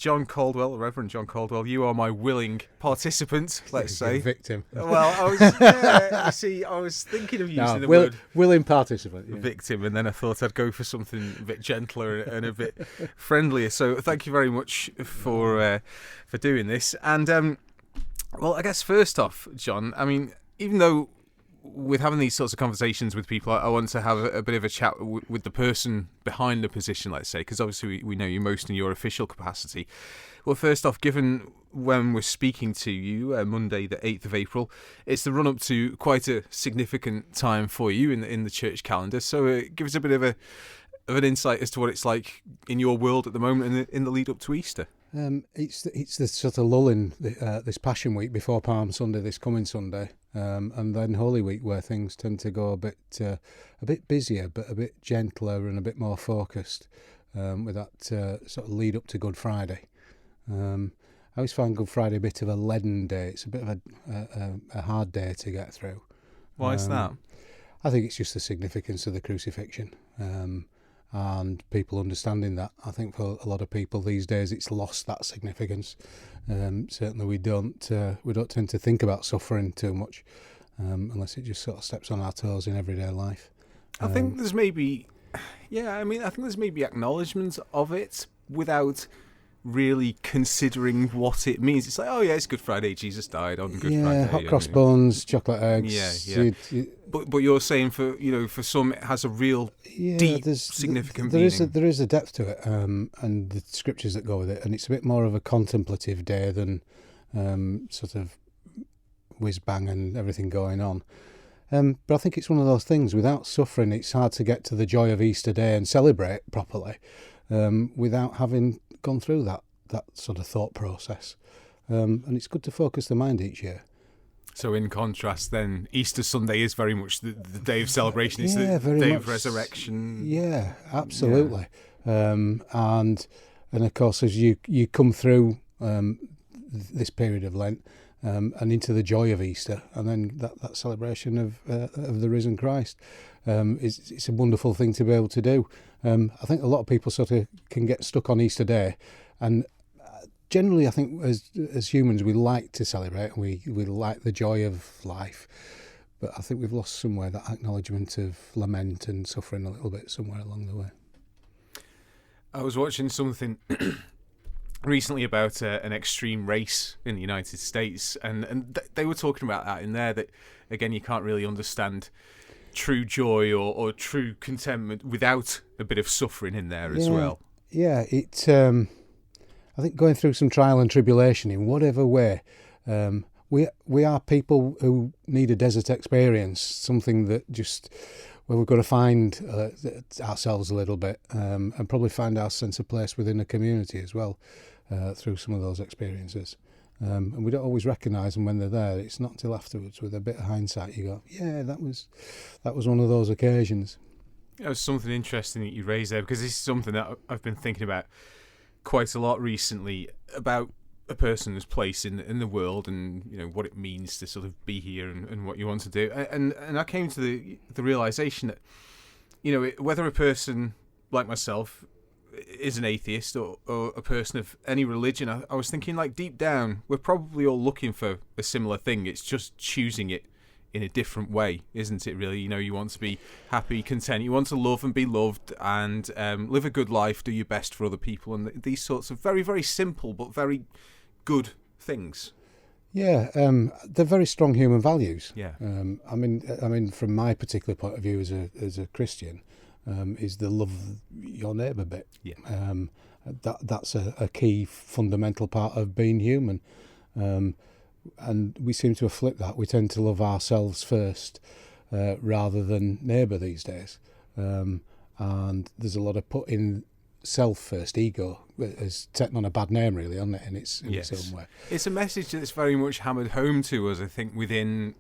John Coldwell, Reverend John Coldwell. You are my willing participant, let's say. Victim. Well, I was thinking of using the word willing participant. Yeah. victim, and then I thought I'd go for something a bit gentler and a bit friendlier. So thank you very much for doing this. And well, I guess first off, John, I mean, even though with having these sorts of conversations with people, I want to have a bit of a chat with the person behind the position, let's say, because obviously we know you most in your official capacity. Well, first off, given when we're speaking to you, Monday the 8th of April, it's the run-up to quite a significant time for you in the church calendar. So give us a bit of an insight as to what it's like in your world at the moment in the lead up to Easter. It's the sort of lull in this Passion Week before Palm Sunday, this coming Sunday, and then Holy Week, where things tend to go a bit busier, but a bit gentler and a bit more focused, with that sort of lead up to Good Friday. I always find Good Friday a bit of a leaden day. It's a bit of a hard day to get through. Why is that? I think it's just the significance of the crucifixion. And people understanding that. I think for a lot of people these days it's lost that significance. Certainly we don't tend to think about suffering too much, unless it just sort of steps on our toes in everyday life. I think there's maybe acknowledgement of it without really considering what it means. It's like, oh yeah, it's Good Friday, Jesus died on Good Friday. Yeah, hot cross buns, chocolate eggs. Yeah. But you're saying for some it has a real deep, significant meaning. There is a depth to it, and the scriptures that go with it, and it's a bit more of a contemplative day than sort of whiz bang and everything going on. But I think it's one of those things. Without suffering, it's hard to get to the joy of Easter Day and celebrate properly, without having gone through that sort of thought process. And it's good to focus the mind each year. So in contrast then, Easter Sunday is very much the day of celebration. It's the day of resurrection. Yeah, absolutely. Yeah. And of course, as you come through this period of Lent and into the joy of Easter, and then that celebration of the risen Christ, it's a wonderful thing to be able to do. I think a lot of people sort of can get stuck on Easter Day, and generally I think as humans we like to celebrate, and we like the joy of life, but I think we've lost somewhere that acknowledgement of lament and suffering a little bit somewhere along the way. I was watching something recently about an extreme race in the United States, and they were talking about that in there, that again you can't really understand true joy or true contentment without a bit of suffering in there as well. Yeah, I think going through some trial and tribulation in whatever way, we are people who need a desert experience, something that just where we've got to find ourselves a little bit, and probably find our sense of place within a community as well, through some of those experiences. And we don't always recognise them when they're there. It's not until afterwards, with a bit of hindsight, you go, yeah, that was one of those occasions. It was something interesting that you raised there, because this is something that I've been thinking about quite a lot recently, about a person's place in the world, and you know what it means to sort of be here and what you want to do. And I came to the realisation that, you know, whether a person like myself is an atheist or a person of any religion, I was thinking, like, deep down we're probably all looking for a similar thing. It's just choosing it in a different way, isn't it, really? You know, you want to be happy, content, you want to love and be loved, and live a good life, do your best for other people, and these sorts of very, very simple but very good things. Yeah, they're very strong human values. Yeah. I mean, from my particular point of view as a Christian, is the love your neighbour bit. Yeah. That's a key fundamental part of being human. And we seem to have flipped that. We tend to love ourselves first, rather than neighbour these days. And there's a lot of putting self first, ego, has taken on a bad name, really, hasn't it, in its own way. It's a message that's very much hammered home to us, I think, within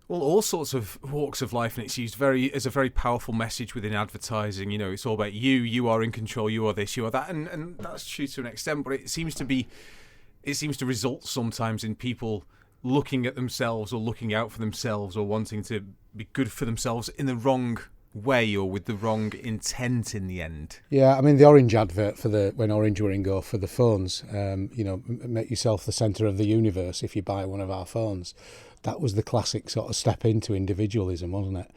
all sorts of walks of life, and it's used as a very powerful message within advertising. You know, it's all about you are in control, you are this, you are that, and that's true to an extent, but it seems to result sometimes in people looking at themselves or looking out for themselves or wanting to be good for themselves in the wrong way or with the wrong intent in the end. Yeah, I mean, the Orange advert when Orange were in go for the phones, make yourself the centre of the universe if you buy one of our phones. That was the classic sort of step into individualism, wasn't it?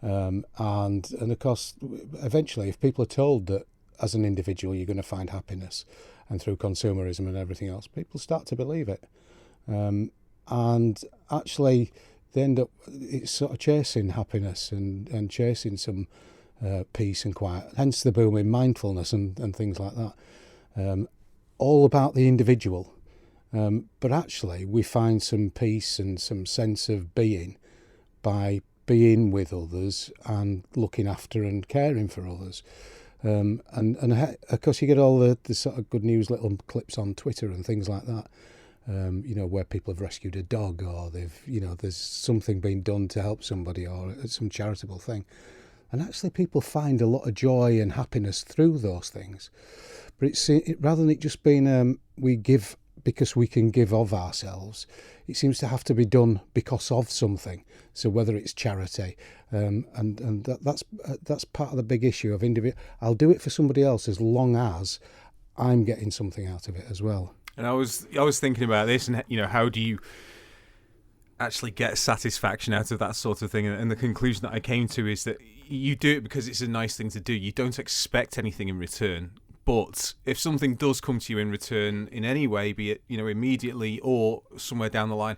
And of course, eventually, if people are told that as an individual you're going to find happiness, and through consumerism and everything else, people start to believe it. And actually, they end up it's sort of chasing happiness and chasing some peace and quiet. Hence the boom in mindfulness and things like that. All about the individual. But actually, we find some peace and some sense of being by being with others and looking after and caring for others. And of course, you get all the sort of good news little clips on Twitter and things like that. Where people have rescued a dog, or there's something being done to help somebody, or some charitable thing. And actually people find a lot of joy and happiness through those things. But rather than it just being we give because we can give of ourselves, it seems to have to be done because of something. So whether it's charity, and that's part of the big issue of individual. I'll do it for somebody else as long as I'm getting something out of it as well. And I was thinking about this, and how do you actually get satisfaction out of that sort of thing? And the conclusion that I came to is that you do it because it's a nice thing to do. You don't expect anything in return. But if something does come to you in return in any way, be it immediately or somewhere down the line,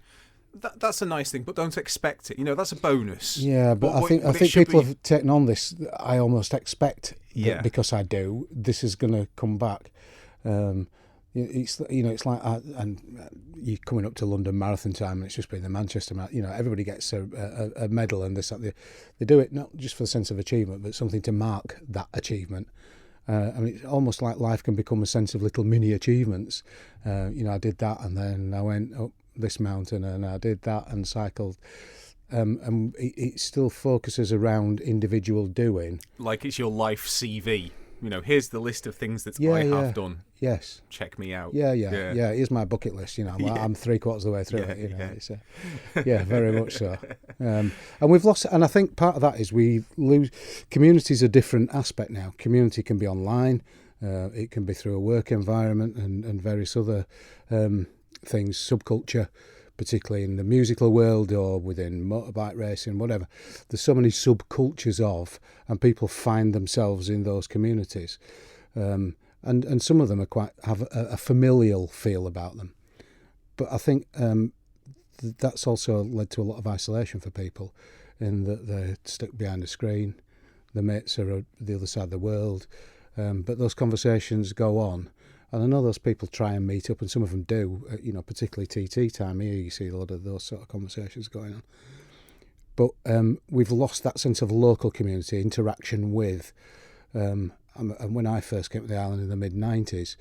that's a nice thing. But don't expect it. That's a bonus. Yeah, but I think people have taken on this. I almost expect that because I do, this is going to come back. It's like and you're coming up to London Marathon time, and it's just been the Manchester Marathon. Everybody gets a medal and this. They do it not just for the sense of achievement, but something to mark that achievement. It's almost like life can become a sense of little mini achievements. I did that, and then I went up this mountain, and I did that, and cycled. And it still focuses around individual doing. Like it's your life CV. Here's the list of things that I have done. Yes. Check me out. Yeah. Here's my bucket list. I'm 3/4 of the way through it. It's, very much so. And we've lost. And I think part of that is we lose. Community's a different aspect now. Community can be online. It can be through a work environment and various other things. Subculture, particularly in the musical world or within motorbike racing, whatever. There's so many subcultures and people find themselves in those communities. And some of them have a familial feel about them. But I think that's also led to a lot of isolation for people, in that they're stuck behind a screen. The mates are the other side of the world. But those conversations go on. And I know those people try and meet up, and some of them do, particularly TT time here, you see a lot of those sort of conversations going on. But we've lost that sense of local community, interaction with. And when I first came to the island in the mid-90s,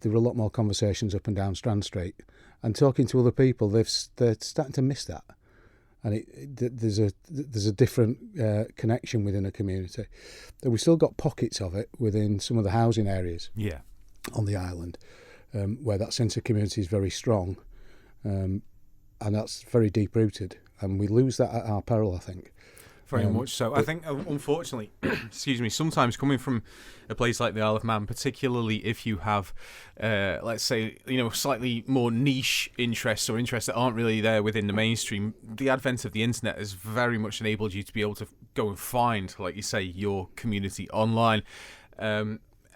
there were a lot more conversations up and down Strand Street. And talking to other people, they're starting to miss that. And there's a different connection within a community. And we've still got pockets of it within some of the housing areas. Yeah. On the island, where that sense of community is very strong, and that's very deep rooted, and we lose that at our peril, I think. Very much so. I think, unfortunately, excuse me, sometimes coming from a place like the Isle of Man, particularly if you have, let's say, slightly more niche interests or interests that aren't really there within the mainstream, the advent of the internet has very much enabled you to be able to go and find, like you say, your community online.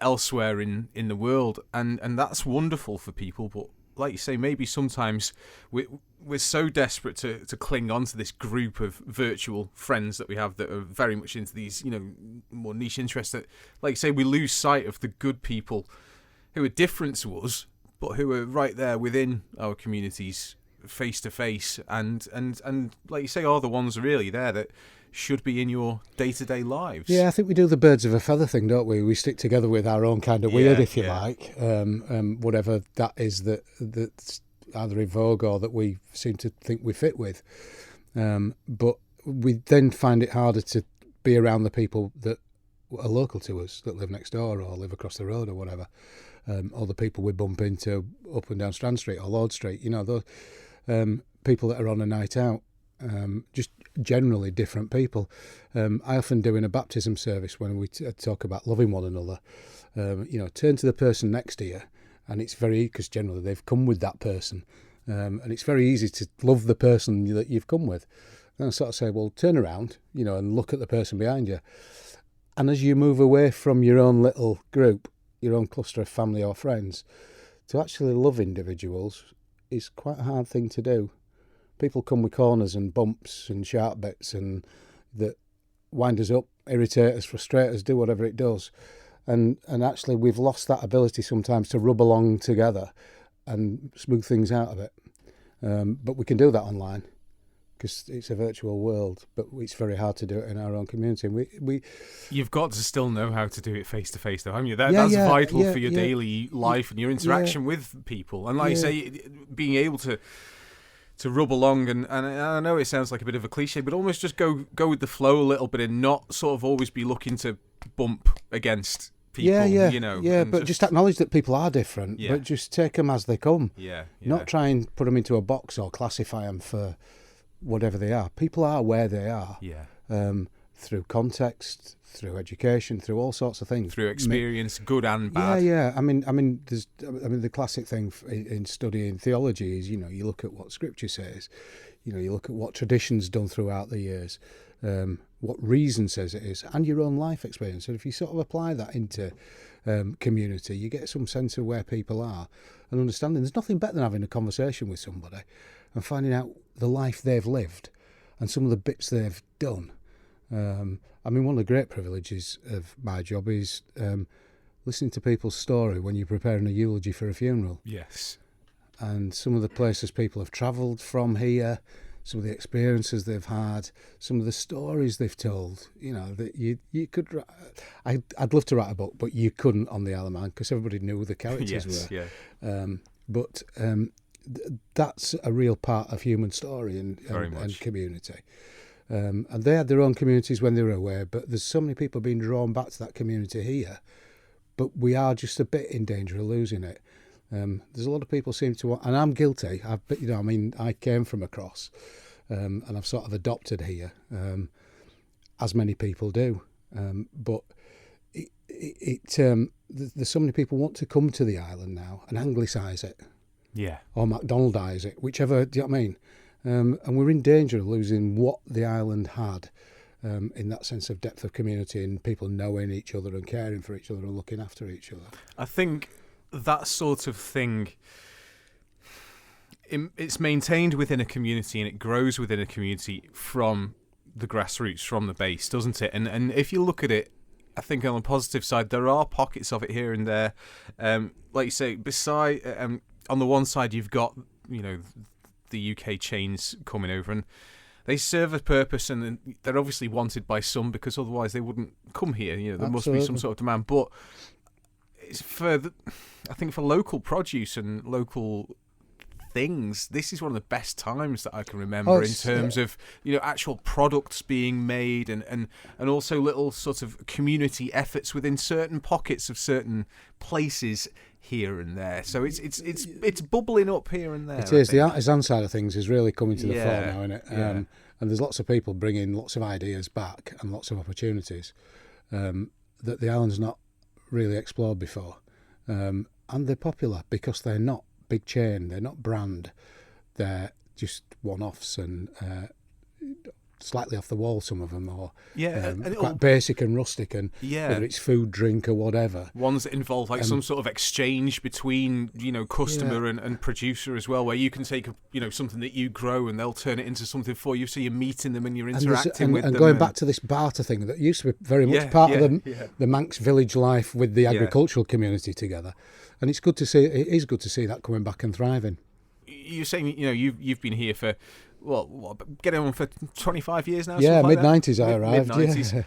Elsewhere in the world, and that's wonderful for people, but like you say, maybe sometimes we're so desperate to cling on to this group of virtual friends that we have that are very much into these more niche interests, that, like you say, we lose sight of the good people who are different to us but who are right there within our communities face to face, and like you say, are the ones really there that should be in your day-to-day lives. Yeah, I think we do the birds of a feather thing, don't we? We stick together with our own kind of weird, if you like, whatever that is that's either in vogue or that we seem to think we fit with. But we then find it harder to be around the people that are local to us, that live next door or live across the road or whatever, or the people we bump into up and down Strand Street or Lord Street. Those people that are on a night out. just generally different people. I often do in a baptism service when we talk about loving one another, turn to the person next to you, and it's very, because generally they've come with that person, and it's very easy to love the person that you've come with. And I sort of say, well, turn around, and look at the person behind you. And as you move away from your own little group, your own cluster of family or friends, to actually love individuals is quite a hard thing to do. People come with corners and bumps and sharp bits and that wind us up, irritate us, frustrate us, do whatever it does. And actually we've lost that ability sometimes to rub along together and smooth things out of it. But we can do that online because it's a virtual world, but it's very hard to do it in our own community. And You've got to still know how to do it face-to-face, though, haven't you? That's vital for your daily life and your interaction with people. And like you say, being able to rub along, and I know it sounds like a bit of a cliche, but almost just go with the flow a little bit and not sort of always be looking to bump against people, but just acknowledge that people are different, but just take them as they come. Not try and put them into a box or classify them for whatever they are. People are where they are. Through context, through education, through all sorts of things, through experience, good and bad. I mean, the classic thing in studying theology is, you look at what Scripture says, you look at what tradition's done throughout the years, what reason says it is, and your own life experience. And if you sort of apply that into community, you get some sense of where people are and understanding. There's nothing better than having a conversation with somebody and finding out the life they've lived and some of the bits they've done. One of the great privileges of my job is listening to people's story when you're preparing a eulogy for a funeral. Yes. And some of the places people have travelled from here, some of the experiences they've had, some of the stories they've told. That you could. I'd love to write a book, but you couldn't on the Isle of Man because everybody knew who the characters were. But that's a real part of human story and community. And they had their own communities when they were away, but there's so many people being drawn back to that community here, but we are just a bit in danger of losing it. There's a lot of people seem to want, and I'm guilty. I came from across, and I've sort of adopted here, as many people do. But there's so many people want to come to the island now and anglicise it, or McDonaldise it, whichever. Do you know what I mean? And we're in danger of losing what the island had in that sense of depth of community and people knowing each other and caring for each other and looking after each other. I think that sort of thing, it's maintained within a community and it grows within a community from the grassroots, from the base, doesn't it? And if you look at it, I think on the positive side, there are pockets of it here and there. Like you say, on the one side, you've got, the UK chains coming over and they serve a purpose and they're obviously wanted by some because otherwise they wouldn't come here. There must be some sort of demand. But it's I think for local produce and local things, this is one of the best times that I can remember in terms of actual products being made and also little sort of community efforts within certain pockets of certain places here and there. So it's bubbling up here and there. It is. The artisan side of things is really coming to the fore now, isn't it? And there's lots of people bringing lots of ideas back and lots of opportunities that the island's not really explored before. And they're popular because they're not big chain, they're not brand, they're just one-offs and slightly off the wall, some of them, or quite basic and rustic, and whether it's food, drink, or whatever. Ones that involve some sort of exchange between customer and producer as well, where you can take something that you grow and they'll turn it into something for you, so you're meeting them and you're interacting with them. And going back to this barter thing that used to be very much part of the Manx village life with the agricultural community together, and it's good to see. It is good to see that coming back and thriving. You're saying you've been here for. Well, getting on for 25 years now. Yeah, mid-90s I arrived. Mid-90s.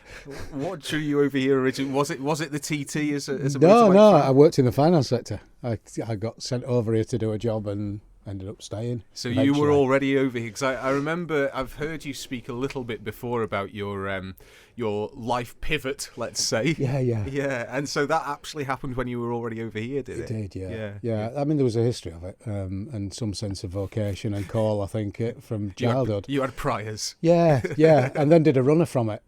What drew you over here originally? Was it the TT as a No, I worked in the finance sector. I got sent over here to do a job and ended up staying. So eventually. you were already over here, because I remember I've heard you speak a little bit before about your life pivot, let's say. Yeah. And so that actually happened when you were already over here, did it? It did, yeah. I mean, there was a history of it, and some sense of vocation and call, I think, from childhood. You had priors. Yeah, and then did a runner from it,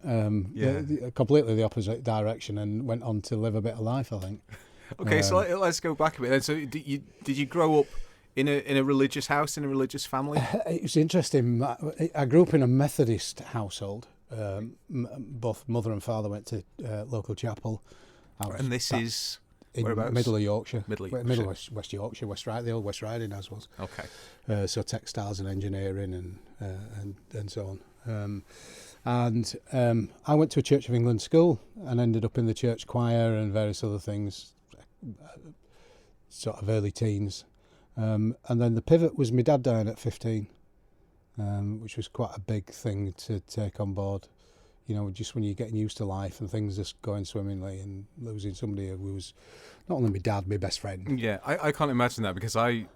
completely the opposite direction, and went on to live a bit of life, I think. Okay, so let's go back a bit then. So did you grow up in a religious house, in a religious family? It was interesting. I grew up in a Methodist household. Both mother and father went to local chapel. And this is in whereabouts? Middle of Yorkshire. Middle West Yorkshire, the old West Riding as was. Okay. So textiles and engineering and so on. I went to a Church of England school and ended up in the church choir and various other things, sort of early teens. And then the pivot was my dad dying at 15. Which was quite a big thing to take on board, just when you're getting used to life and things just going swimmingly, and losing somebody who was not only my dad, my best friend. Yeah, I can't imagine that, because I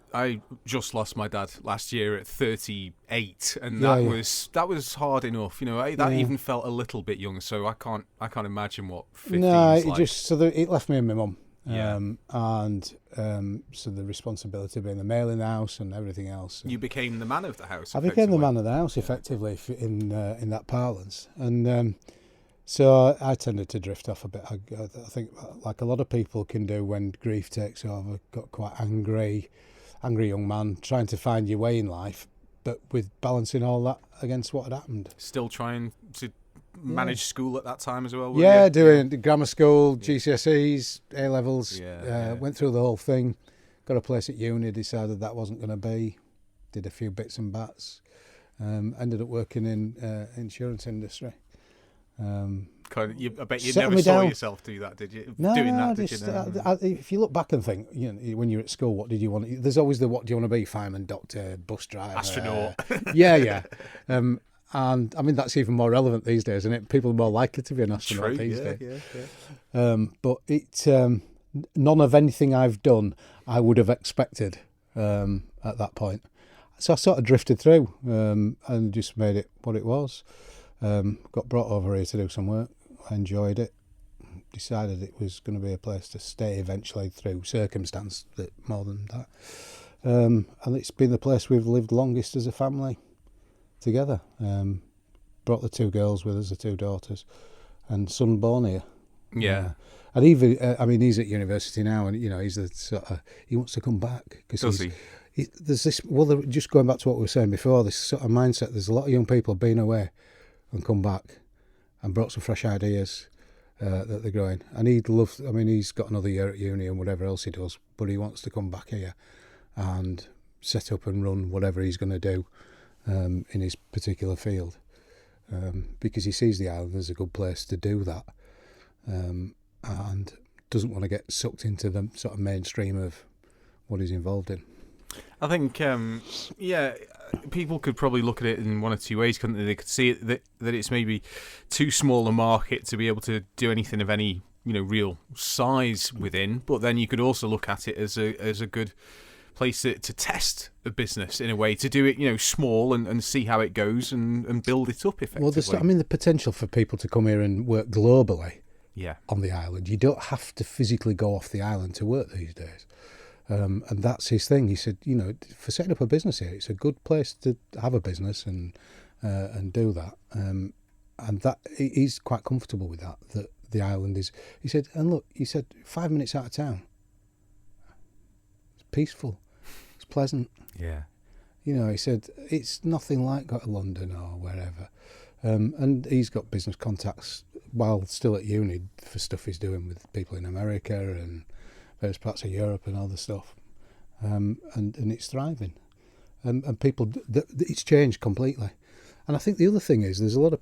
just lost my dad last year at 38, and that was hard enough. That even felt a little bit young, so I can't imagine what 15 is like. It left me and my mum. Yeah. So the responsibility of being the male in the house and everything else. You became the man of the house. I became the man of the house, effectively, in that parlance. And so I tended to drift off a bit. I think, like a lot of people can do when grief takes over, got quite angry young man, trying to find your way in life, but with balancing all that against what had happened. Still trying to manage school at that time as well? Doing grammar school, GCSEs, A-levels, went through the whole thing, got a place at uni, decided that wasn't going to be, did a few bits and bats, ended up working in insurance industry. I bet you never saw yourself do that, did you? If you look back and think, when you're at school, what did you want? There's always what do you want to be? Fireman, doctor, bus driver, astronaut. And I mean, that's even more relevant these days, isn't it? People are more likely to be an astronaut these days. But none of anything I've done I would have expected at that point. So I sort of drifted through and just made it what it was. Got brought over here to do some work. I enjoyed it. Decided it was going to be a place to stay eventually through circumstance, that more than that. And it's been the place we've lived longest as a family together. Brought the two girls with us, the two daughters, and son born here. And even he's at university now, and he's the sort of, he wants to come back because there's this. Well, just going back to what we were saying before, this sort of mindset. There's a lot of young people been away and come back and brought some fresh ideas that they're growing. And he'd love. I mean, he's got another year at uni and whatever else he does, but he wants to come back here and set up and run whatever he's going to do in his particular field, because he sees the island as a good place to do that, and doesn't want to get sucked into the sort of mainstream of what he's involved in. I think, people could probably look at it in one of two ways, couldn't they? They could see it that it's maybe too small a market to be able to do anything of any real size within, but then you could also look at it as a good place to test a business in a way, to do it small and see how it goes and build it up effectively. Well, the potential for people to come here and work globally on the island. You don't have to physically go off the island to work these days. And that's his thing. He said, for setting up a business here, it's a good place to have a business and do that. And that he's quite comfortable with that the island is. He said, 5 minutes out of town. It's peaceful. It's pleasant. Yeah. He said, it's nothing like go to London or wherever. And he's got business contacts while still at uni for stuff he's doing with people in America and various parts of Europe and all the stuff. And it's thriving. And people, it's changed completely. And I think the other thing is there's a lot of,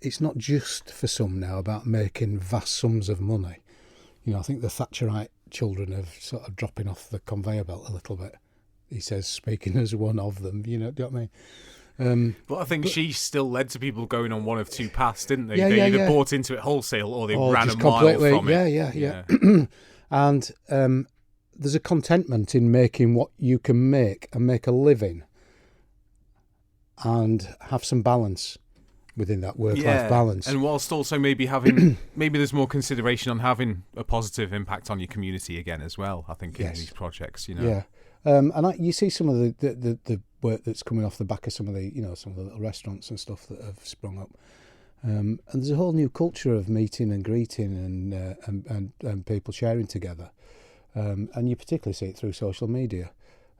it's not just for some now about making vast sums of money. I think the Thatcherite children are sort of dropping off the conveyor belt a little bit. He says, speaking as one of them, do you know what I mean? But I think she still led to people going on one of two paths, didn't they? They either bought into it wholesale or they ran a mile from it. Yeah. And there's a contentment in making what you can make and make a living and have some balance within that work-life balance. And whilst also maybe having, maybe there's more consideration on having a positive impact on your community again as well, I think, in these projects, you know. Yeah. And you see some of the work that's coming off the back of some of the little restaurants and stuff that have sprung up. And there's a whole new culture of meeting and greeting and people sharing together. And you particularly see it through social media.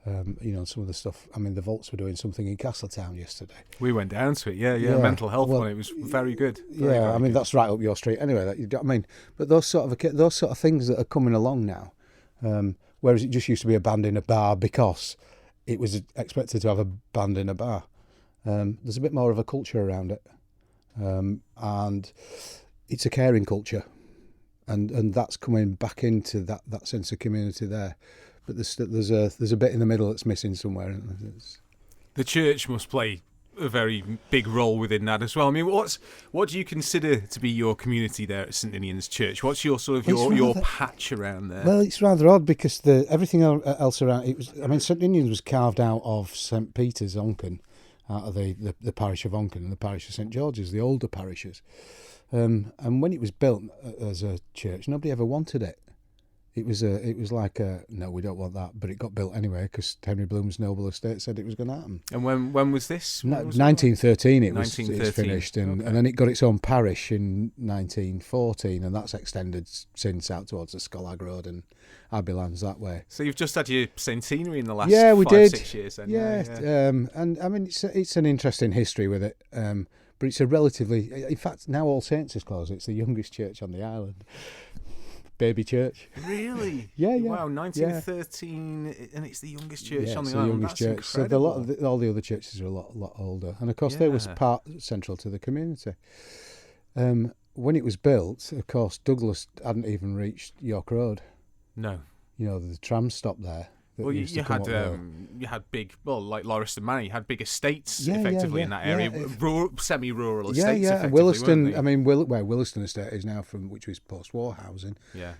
Some of the stuff. I mean, the Vaults were doing something in Castletown yesterday. We went down to it, yeah. Mental health one. It was very good. Very good. That's right up your street. Anyway, you know what I mean. But those sort of things that are coming along now, whereas it just used to be a band in a bar because it was expected to have a band in a bar. There's a bit more of a culture around it, and it's a caring culture, and that's coming back into that sense of community there. But there's a bit in the middle that's missing somewhere. The church must play a very big role within that as well. I mean, what do you consider to be your community there at St Ninian's Church? What's your sort of your patch around there? Well, it's rather odd because everything else around it was. I mean, St Ninian's was carved out of St Peter's, Onken, out of the parish of Onken and the parish of St George's, the older parishes. And when it was built as a church, nobody ever wanted it. It was like no, we don't want that, but it got built anyway because Henry Bloom's noble estate said it was going to happen. And when was this? 1913 it was finished, and then it got its own parish in 1914, and that's extended since out towards the Scolag Road and Abbey Lands that way. So you've just had your centenary in the last 6 years then? Yeah. And I mean it's an interesting history with it, but it's a relatively, in fact now All Saints is closed. It's the youngest church on the island. Baby church. Really? Yeah. Wow, 1913, and it's the youngest church on the island. Youngest church. Incredible. So all the other churches are a lot older, and of course they was central to the community. When it was built, of course, Douglas hadn't even reached York Road. No. The tram stopped there. Well, you had big, like Lauriston Manor, you had big estates effectively in that area, semi-rural estates. Yeah. Williston, I mean, where Williston Estate is now, which was post-war housing. Yeah.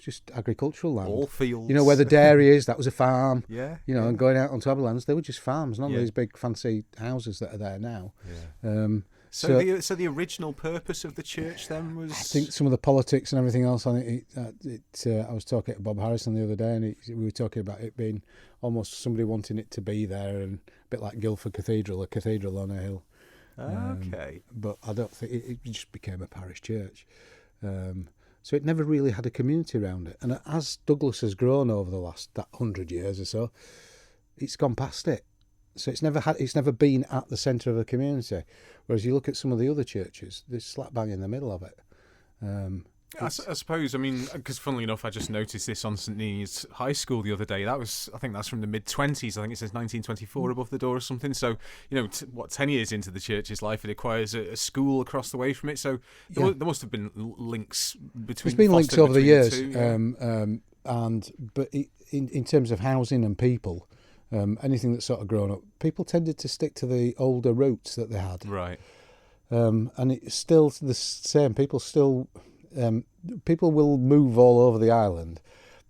Just agricultural land. All fields. Where the dairy is, that was a farm. Yeah. And going out onto Abbey Lands, they were just farms, not these big fancy houses that are there now. Yeah. So the original purpose of the church then was... I think some of the politics and everything else on it. I was talking to Bob Harrison the other day, and we were talking about it being almost somebody wanting it to be there, and a bit like Guildford Cathedral, a cathedral on a hill. Okay. But I don't think it just became a parish church. So it never really had a community around it. And as Douglas has grown over the last 100 years or so, it's gone past it. So it's never been at the centre of a community. Whereas you look at some of the other churches, they're slap bang in the middle of it. I suppose, I mean, because funnily enough, I just noticed this on St Ninian's High School the other day. I think that's from the mid-20s. I think it says 1924 above the door or something. So, 10 years into the church's life, it acquires a school across the way from it. So there must have been links between. There's been links over the years, but in terms of housing and people. Anything that's sort of grown up, people tended to stick to the older roots that they had. Right. And it's still the same. People will move all over the island,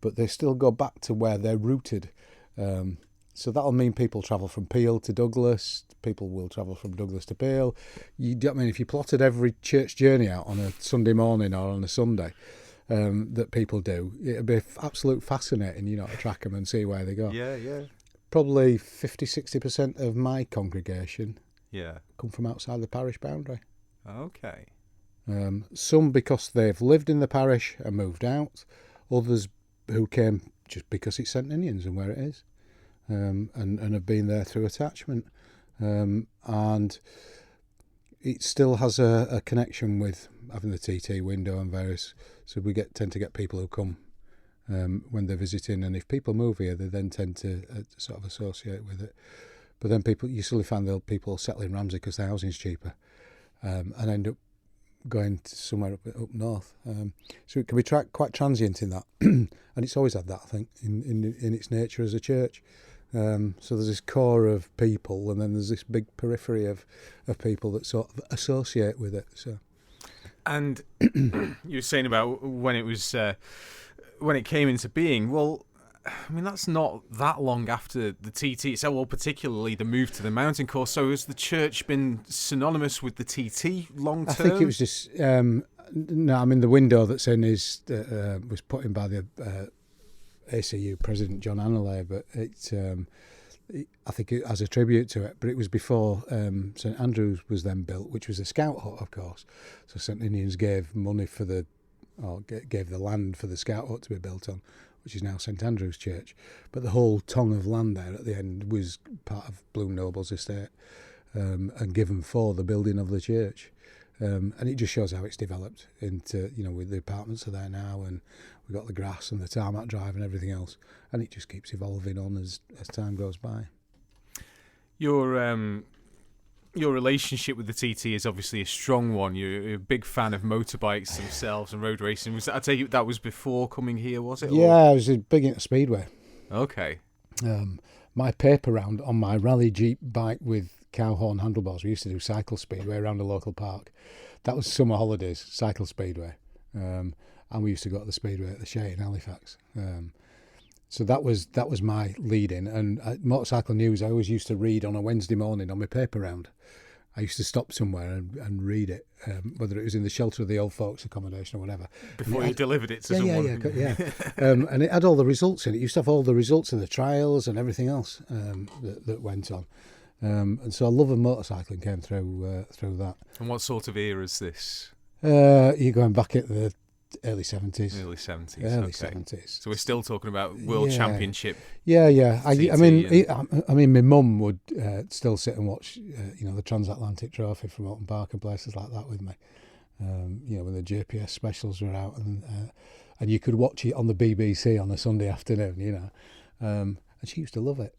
but they still go back to where they're rooted. So that'll mean people travel from Peel to Douglas. People will travel from Douglas to Peel. If you plotted every church journey out on a Sunday morning or on a Sunday, that people do, it'd be absolute fascinating, to track them and see where they go. Yeah. Probably 50-60% of my congregation come from outside the parish boundary. Okay. Some because they've lived in the parish and moved out. Others who came just because it's St Ninian's and where it is, and have been there through attachment. And it still has a connection with having the TT window and various. So we tend to get people who come when they're visiting, and if people move here, they then tend to sort of associate with it. But then you still find that people settle in Ramsey because the housing's cheaper, and end up going to somewhere up north. So it can be quite transient in that, and it's always had that, I think, in its nature as a church. So there's this core of people, and then there's this big periphery of people that sort of associate with it. So, and you were saying about when it was. When it came into being, well, I mean, that's not that long after the TT. So, well, particularly the move to the mountain course. So, has the church been synonymous with the TT long term? I think it was just no. I mean, the window that's in is was put in by the ACU president John Annalay, but I think it has a tribute to it. But it was before St Andrews was then built, which was a scout hut, of course. So St Ninians gave money gave the land for the scout hut to be built on, which is now St Andrew's Church. But the whole tongue of land there at the end was part of Bloom Noble's estate and given for the building of the church. And it just shows how it's developed into, with the apartments are there now, and we've got the grass and the tarmac drive and everything else. And it just keeps evolving on as time goes by. Your relationship with the TT is obviously a strong one. You're a big fan of motorbikes themselves and road racing. I take it that was before coming here, was it? Yeah, I was big into Speedway. Okay. My paper round on my rally Jeep bike with cow horn handlebars, we used to do cycle speedway around a local park. That was summer holidays, cycle speedway. And we used to go to the speedway at the Shea in Halifax. So that was my lead-in. And Motorcycle News, I always used to read on a Wednesday morning on my paper round. I used to stop somewhere and read it, whether it was in the shelter of the old folks' accommodation or whatever. Before you delivered it to someone. Yeah. And it had all the results in it. It used to have all the results of the trials and everything else that went on. And so a love of motorcycling came through that. And what sort of era is this? You're going back at the early 70s. Early 70s. Early okay. 70s. So we're still talking about World Championship. Yeah. I TT mean, my mum would still sit and watch, the Transatlantic Trophy from Alton Park and places like that with me. When the JPS specials were out, and you could watch it on the BBC on a Sunday afternoon. And she used to love it.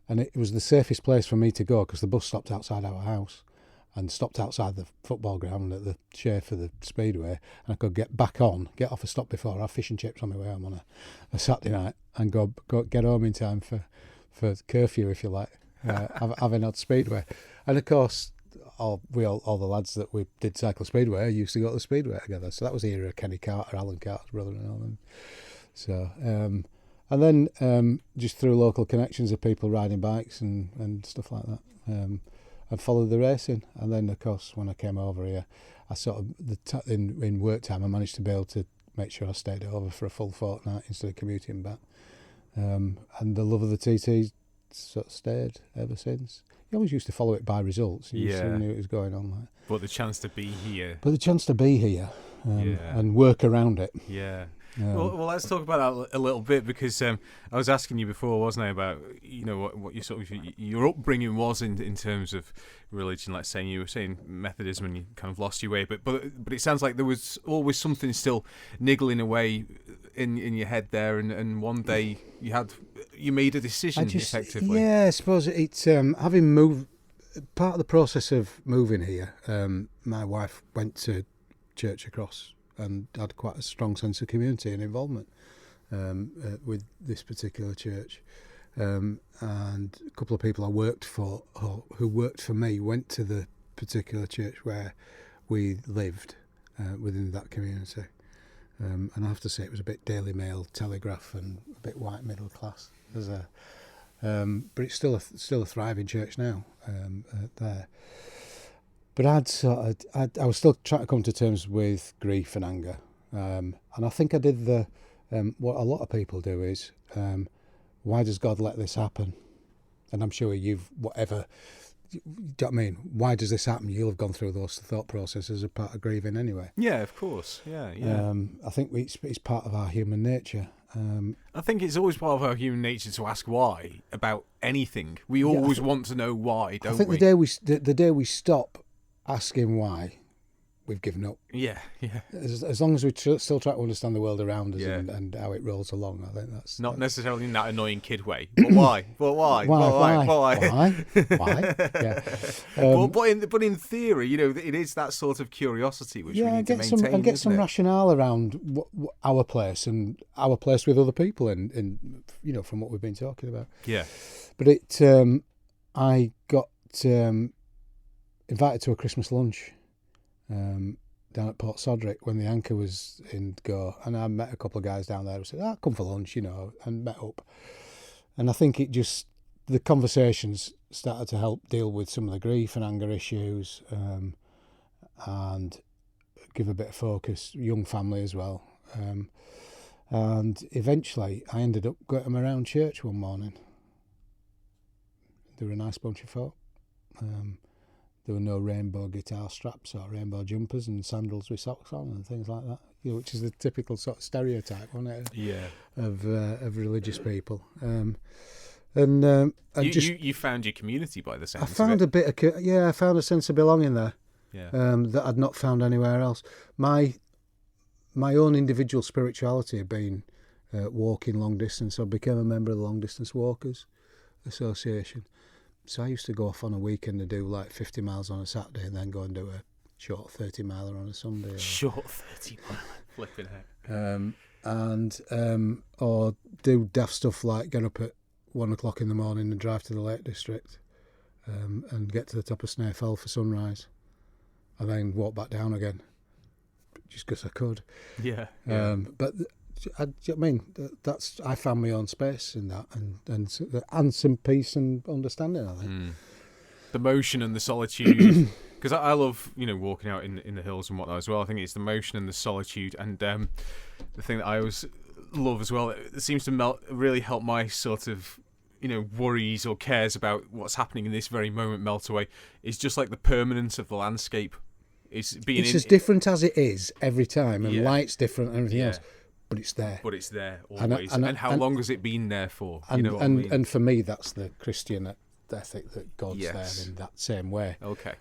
And it was the safest place for me to go because the bus stopped outside our house and stopped outside the football ground at the Shea for the Speedway, and I could get get off a stop before, have fish and chips on my way home on a Saturday night, and go get home in time for curfew, if you like, having had Speedway. And of course, all the lads that we did cycle Speedway used to go to the Speedway together. So that was the era of Kenny Carter, Alan Carter's brother, and all them. So. And then just through local connections of people riding bikes and stuff like that, I followed the racing. And then, of course, when I came over here, I sort of in work time, I managed to be able to make sure I stayed over for a full fortnight instead of commuting back. And the love of the TT sort of stayed ever since. You always used to follow it by results. You still knew it was going on. Like. But the chance to be here. And work around it. Yeah. Well, let's talk about that a little bit, because I was asking you before, wasn't I, about what your sort of your upbringing was in terms of religion. Like saying you were saying Methodism and you kind of lost your way, but it sounds like there was always something still niggling away in your head there, and one day you made a decision effectively. Yeah, I suppose it's having moved. Part of the process of moving here, my wife went to church across and had quite a strong sense of community and involvement with this particular church. And a couple of people I worked for, who worked for me, went to the particular church where we lived within that community. And I have to say it was a bit Daily Mail, Telegraph, and a bit white middle class. But it's still a thriving church now there. But I was still trying to come to terms with grief and anger, and I think I did what a lot of people do is, why does God let this happen? And I'm sure do you know what I mean? Why does this happen? You'll have gone through those thought processes as a part of grieving anyway. Yeah, of course. Yeah. I think it's part of our human nature. I think it's always part of our human nature to ask why about anything. We always want to know why, don't we? I think the day we stop asking why, we've given up. Yeah. As long as we still try to understand the world around us and how it rolls along, I think that's not necessarily in that annoying kid way. But why? Why? Yeah. But in theory, it is that sort of curiosity which we need to maintain. Get some rationale around our place and our place with other people, and from what we've been talking about. Yeah. But I got invited to a Christmas lunch down at Port Sodrick when the anchor was in go, and I met a couple of guys down there who said, come for lunch, and met up. And I think the conversations started to help deal with some of the grief and anger issues, and give a bit of focus, young family as well. And eventually I ended up getting them around church one morning. They were a nice bunch of folk. There were no rainbow guitar straps or rainbow jumpers and sandals with socks on and things like that, which is the typical sort of stereotype, wasn't it? Yeah. Of religious people. You found your community by the sounds. I found a bit of I found a sense of belonging there. Yeah. That I'd not found anywhere else. My own individual spirituality had been walking long distance. I became a member of the Long Distance Walkers Association. So I used to go off on a weekend to do like 50 miles on a Saturday and then go and do a short 30 miler on a Sunday. Short 30 miler, flipping heck. Or do daft stuff like get up at 1 o'clock in the morning and drive to the Lake District, and get to the top of Snae Fell for sunrise, and then walk back down again, just because I could. Yeah. But I found my own space in that, and some peace and understanding, I think. The motion and the solitude, because I love walking out in the hills and whatnot as well. I think it's the motion and the solitude, and the thing that I always love as well. It seems to really help my sort of worries or cares about what's happening in this very moment melt away. Is just like the permanence of the landscape. It's as different as it is every time, and light's different and everything else. But it's there. Always. And how long has it been there for? And for me, that's the Christian ethic, that God's there in that same way. Okay.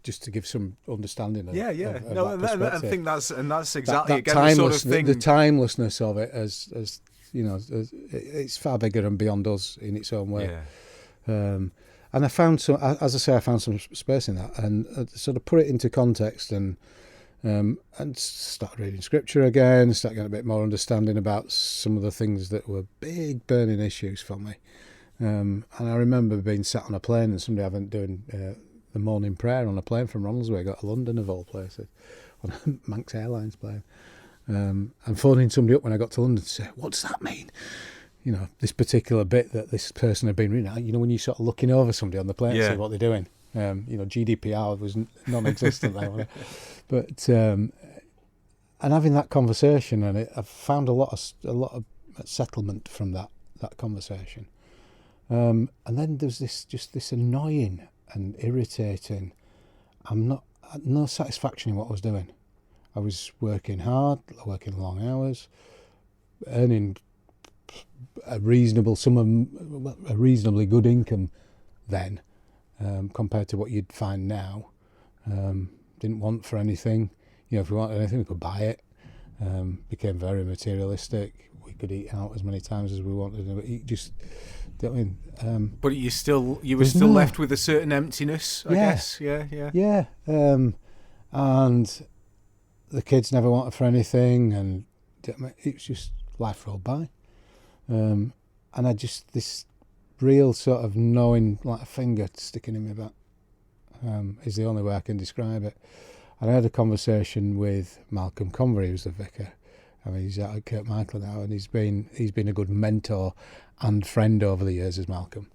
Just to give some understanding of I think that's exactly that again the sort of thing. The timelessness of it, as it's far bigger and beyond us in its own way. Yeah. And I found some, as I say, I found some space in that, and sort of put it into context, and start reading scripture again, start getting a bit more understanding about some of the things that were big burning issues for me. And I remember being sat on a plane and somebody having doing the morning prayer on a plane from Ronaldsway, got to London of all places, on a Manx Airlines plane, and phoning somebody up when I got to London to say, what does that mean? This particular bit that this person had been reading. When you're sort of looking over somebody on the plane to see what they're doing. GDPR was non-existent then, but and having that conversation, and I've found a lot of settlement from that conversation. And then there's this annoying and irritating. I had no satisfaction in what I was doing. I was working hard, working long hours, earning a reasonably good income then, compared to what you'd find now. Didn't want for anything. If we wanted anything, we could buy it. Became very materialistic. We could eat out as many times as we wanted. But you were still left with a certain emptiness, I guess. Yeah. And the kids never wanted for anything, and it's just life rolled by. And I just, this real sort of knowing, like a finger sticking in my back, is the only way I can describe it. And I had a conversation with Malcolm Convery, who's the vicar. He's out at Kirkmichael now, and he's been a good mentor and friend over the years as Malcolm.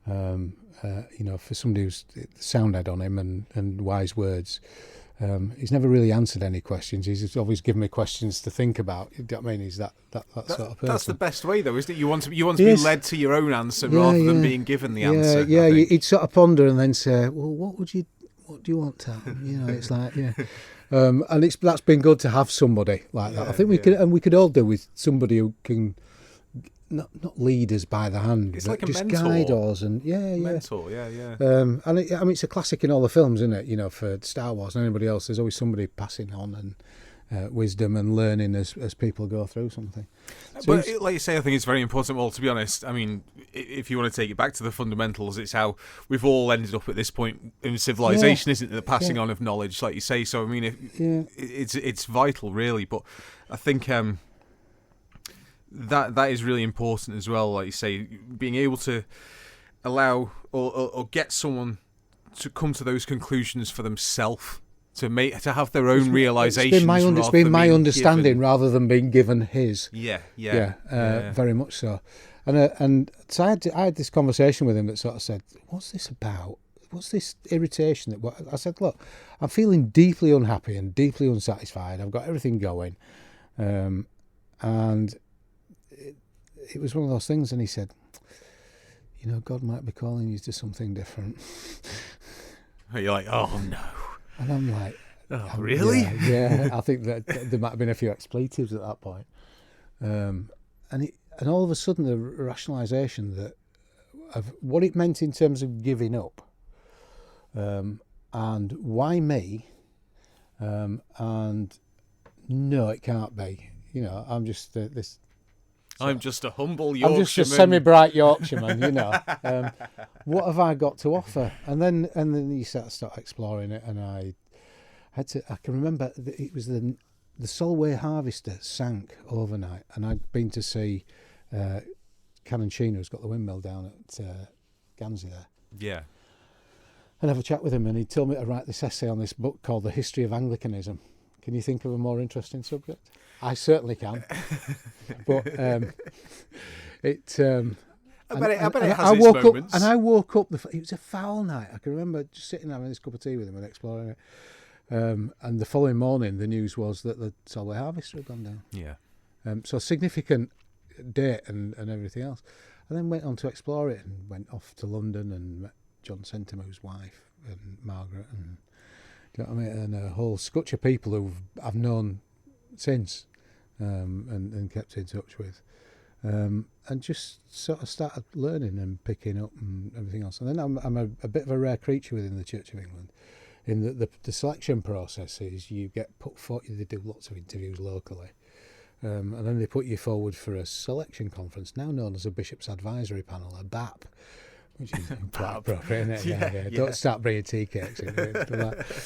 For somebody who's sound head on him and wise words. He's never really answered any questions. He's always given me questions to think about. You know what I mean? He's that sort of person. That's the best way, though, isn't it? You want to be led to your own answer rather than being given the answer. Yeah, he'd sort of ponder and then say, "Well, what do you want to happen?" It's like, and that's been good to have somebody like that. I think we could all do with somebody who can not lead us by the hand, it's but like just mentor. Guide us and mentor, and it's a classic in all the films, isn't it? For Star Wars and anybody else, there's always somebody passing on and wisdom and learning as people go through something. But like you say, I think it's very important. Well, to be honest, I mean, if you want to take it back to the fundamentals, it's how we've all ended up at this point in civilization, isn't it? The passing on of knowledge, like you say. So I mean, it's vital, really. But I think that is really important as well. Like you say, being able to allow or get someone to come to those conclusions for themselves to have their own realizations. It's been my understanding rather than being given his. Yeah. Very much so. And so I had this conversation with him that sort of said, "What's this about? What's this irritation?" I said, "Look, I'm feeling deeply unhappy and deeply unsatisfied. I've got everything going, and it was one of those things." And he said, "You know, God might be calling you to something different." You're like, "Oh no." And I'm like, "Oh, really?" Yeah. I think that there might have been a few expletives at that point. And all of a sudden, the rationalisation of what it meant in terms of giving up, and why me, and no, it can't be. You know, I'm just this. I'm just a humble Yorkshireman. I'm just a semi-bright Yorkshireman, you know. What have I got to offer? And then you start exploring it, and I can remember it was the Solway Harvester sank overnight, and I'd been to see Canon Sheena, who's got the windmill down at Gansey there. Yeah. And have a chat with him, and he told me to write this essay on this book called The History of Anglicanism. Can you think of a more interesting subject? I certainly can. But I bet it has its moments. And I woke up, it was a foul night. I can remember just sitting there having this cup of tea with him and exploring it. And the following morning, the news was that the Solway Harvester had gone down. Yeah. So a significant date and everything else. And then went on to explore it and went off to London and met John Sentimer's wife and Margaret and, do you know what I mean? And a whole scutch of people who I've known since and kept in touch with. And just sort of started learning and picking up and everything else. And then I'm a bit of a rare creature within the Church of England. In the selection process is you get put forward, they do lots of interviews locally, and then they put you forward for a selection conference, now known as a Bishop's Advisory Panel, a BAP, which is quite appropriate, isn't it? Yeah. Don't start bringing tea cakes into it.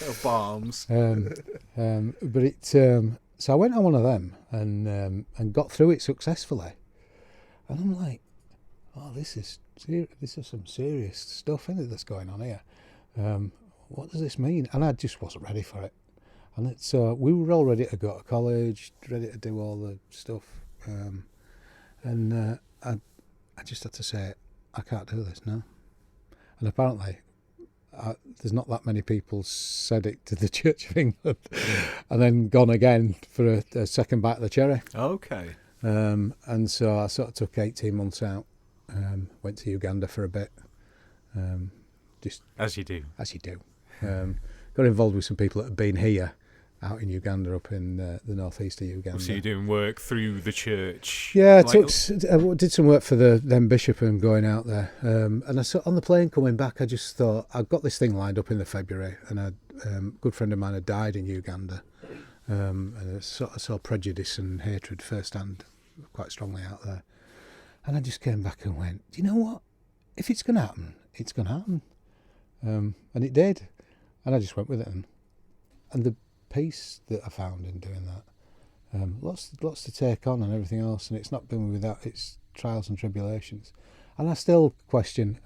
Or bombs. But it. So I went on one of them and got through it successfully, and I'm like, oh, this is some serious stuff, isn't it, that's going on here? What does this mean? And I just wasn't ready for it. And so we were all ready to go to college, ready to do all the stuff. And I just had to say, I can't do this now. And apparently, there's not that many people said it to the Church of England and then gone again for a second bite of the cherry. Okay. And so I sort of took 18 months out, went to Uganda for a bit. Just As you do. Got involved with some people that had been here out in Uganda, up in the northeast of Uganda. So you're doing work through the church? Yeah, I did some work for the then bishop and going out there. And on the plane coming back, I just thought, I've got this thing lined up in the February, and a good friend of mine had died in Uganda. And I saw prejudice and hatred firsthand quite strongly out there. And I just came back and went, do you know what? If it's going to happen, it's going to happen. And it did. And I just went with it. And the peace that I found in doing that, lots to take on and everything else, and it's not been without its trials and tribulations. And I still question,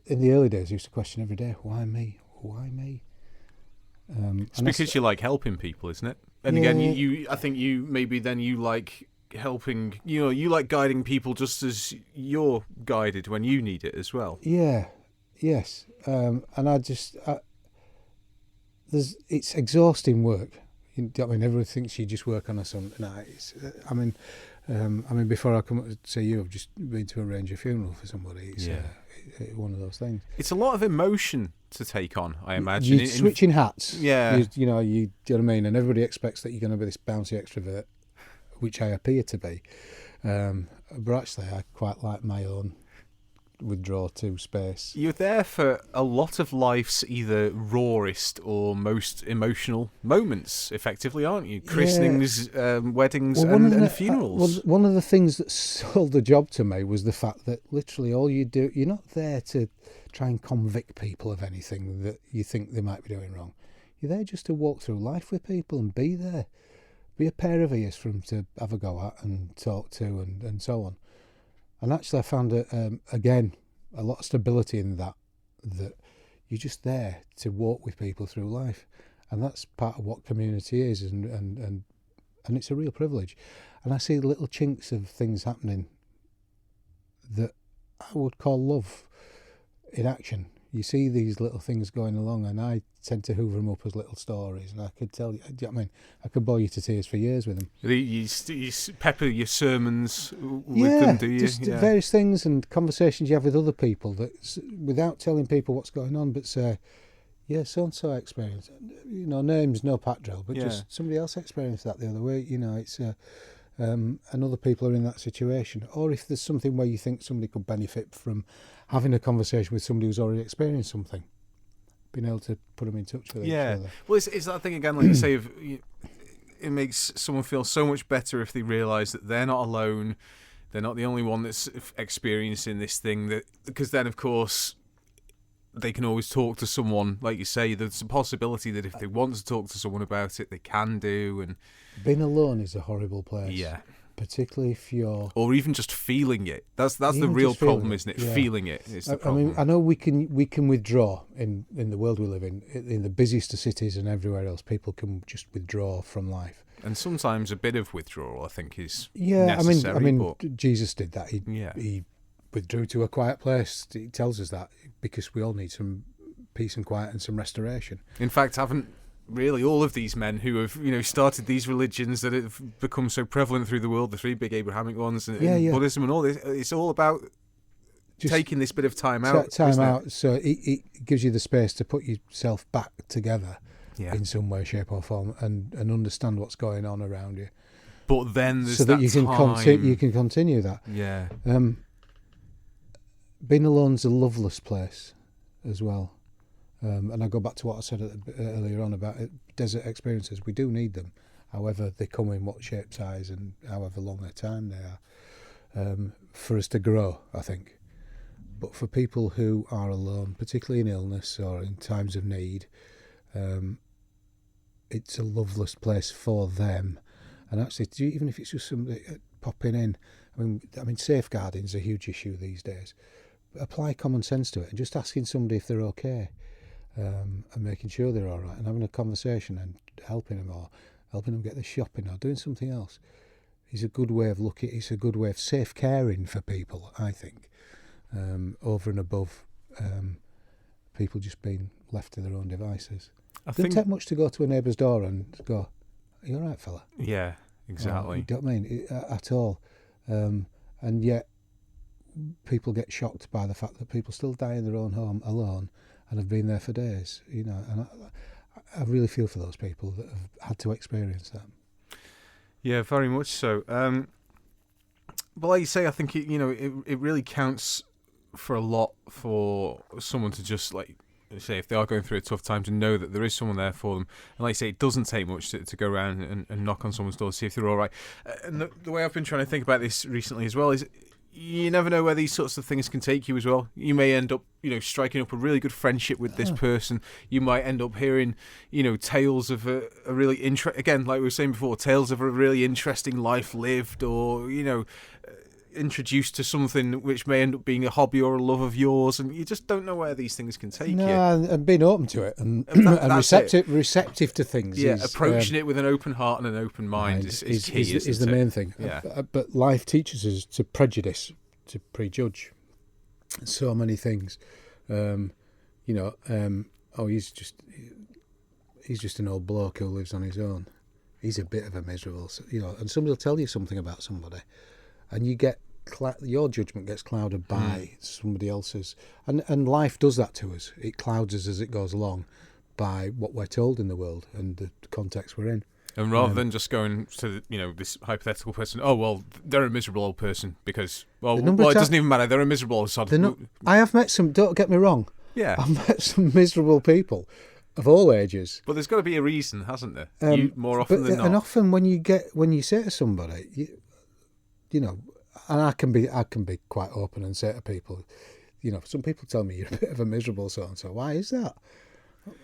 in the early days I used to question every day, why me? It's because you like helping people, isn't it? And again, I think you like helping, you like guiding people just as you're guided when you need it as well. Yes. And it's exhausting work. Everyone thinks you just work on a Sunday night. Before I come up to see you, I've just been to arrange a funeral for somebody. It's one of those things. It's a lot of emotion to take on, I imagine. You're switching hats. Yeah. You know what I mean? And everybody expects that you're going to be this bouncy extrovert, which I appear to be. But actually, I quite like my own withdraw to space. You're there for a lot of life's either rawest or most emotional moments, effectively, aren't you? Christenings, weddings, and funerals. One of the things that sold the job to me was the fact that literally all you do, you're not there to try and convict people of anything that you think they might be doing wrong. You're there just to walk through life with people and be there. Be a pair of ears for them to have a go at and talk to and so on. And actually I found, again, a lot of stability in that you're just there to walk with people through life. And that's part of what community is, and it's a real privilege. And I see little chinks of things happening that I would call love in action. You see these little things going along, and I tend to hoover them up as little stories, and I could tell you, do you know what I mean? I could bore you to tears for years with them. You pepper your sermons with them, do you? Just various things and conversations you have with other people that, without telling people what's going on, but say, yeah, so-and-so experience. You know, names, no pat drill, but just somebody else experienced that the other way. You know, it's and other people are in that situation. Or if there's something where you think somebody could benefit from having a conversation with somebody who's already experienced something, being able to put them in touch with each other. Well, it's that thing again, like you say, it makes someone feel so much better if they realise that they're not alone, they're not the only one that's experiencing this thing, that because then, of course, they can always talk to someone. Like you say, there's a possibility that if they want to talk to someone about it, they can do. And being alone is a horrible place. Yeah. Particularly if you're... Or even just feeling it. That's the real problem, isn't it? Yeah. Feeling it is the problem. I mean, I know we can withdraw in the world we live in the busiest of cities and everywhere else. People can just withdraw from life. And sometimes a bit of withdrawal, I think, is necessary. I mean, Jesus did that. He withdrew to a quiet place. He tells us that because we all need some peace and quiet and some restoration. In fact, haven't really all of these men who have started these religions that have become so prevalent through the world, the three big Abrahamic ones, and Buddhism and all this, it's all about just taking this bit of time out. So it gives you the space to put yourself back together in some way, shape or form, and understand what's going on around you. But then there's so that you can continue that. Yeah. Being alone's a loveless place as well. And I go back to what I said earlier on about desert experiences. We do need them, however they come in what shape, size, and however long a time they are, for us to grow, I think. But for people who are alone, particularly in illness or in times of need, it's a loveless place for them. And actually, even if it's just somebody popping in, I mean, safeguarding is a huge issue these days. Apply common sense to it and just asking somebody if they're okay. And making sure they're all right and having a conversation and helping them or helping them get the shopping or doing something else is a good way of it's a good way of safe caring for people, I think, over and above people just being left to their own devices. It doesn't take much to go to a neighbour's door and go, "Are you all right, fella?" Yeah, exactly. You don't mean at all. And yet people get shocked by the fact that people still die in their own home alone and have been there for days, and I really feel for those people that have had to experience that. Yeah, very much so. But like you say, I think it really counts for a lot for someone to just, like say, if they are going through a tough time, to know that there is someone there for them. And like you say, it doesn't take much to go around and knock on someone's door to see if they're all right. And the way I've been trying to think about this recently as well is, you never know where these sorts of things can take you as well. You may end up, striking up a really good friendship with this person. You might end up hearing, tales of a really again, like we were saying before, tales of a really interesting life lived, or introduced to something which may end up being a hobby or a love of yours, and you just don't know where these things can take you. And being open to it and receptive to things. Yeah, approaching it with an open heart and an open mind is key. Is the main thing. Yeah. But life teaches us to prejudice, to prejudge so many things. He's just an old bloke who lives on his own. He's a bit of a miserable, and somebody will tell you something about somebody, and you get your judgment gets clouded by somebody else's, and life does that to us. It clouds us as it goes along by what we're told in the world and the context we're in. And rather than just going to this hypothetical person, oh well, they're a miserable old person because it doesn't even matter. They're a miserable old sod. I have met some. Don't get me wrong. Yeah, I've met some miserable people of all ages. But there's got to be a reason, hasn't there? More often than not. And often when you say to somebody, and I can be quite open and say to people, some people tell me you're a bit of a miserable so and so. Why is that?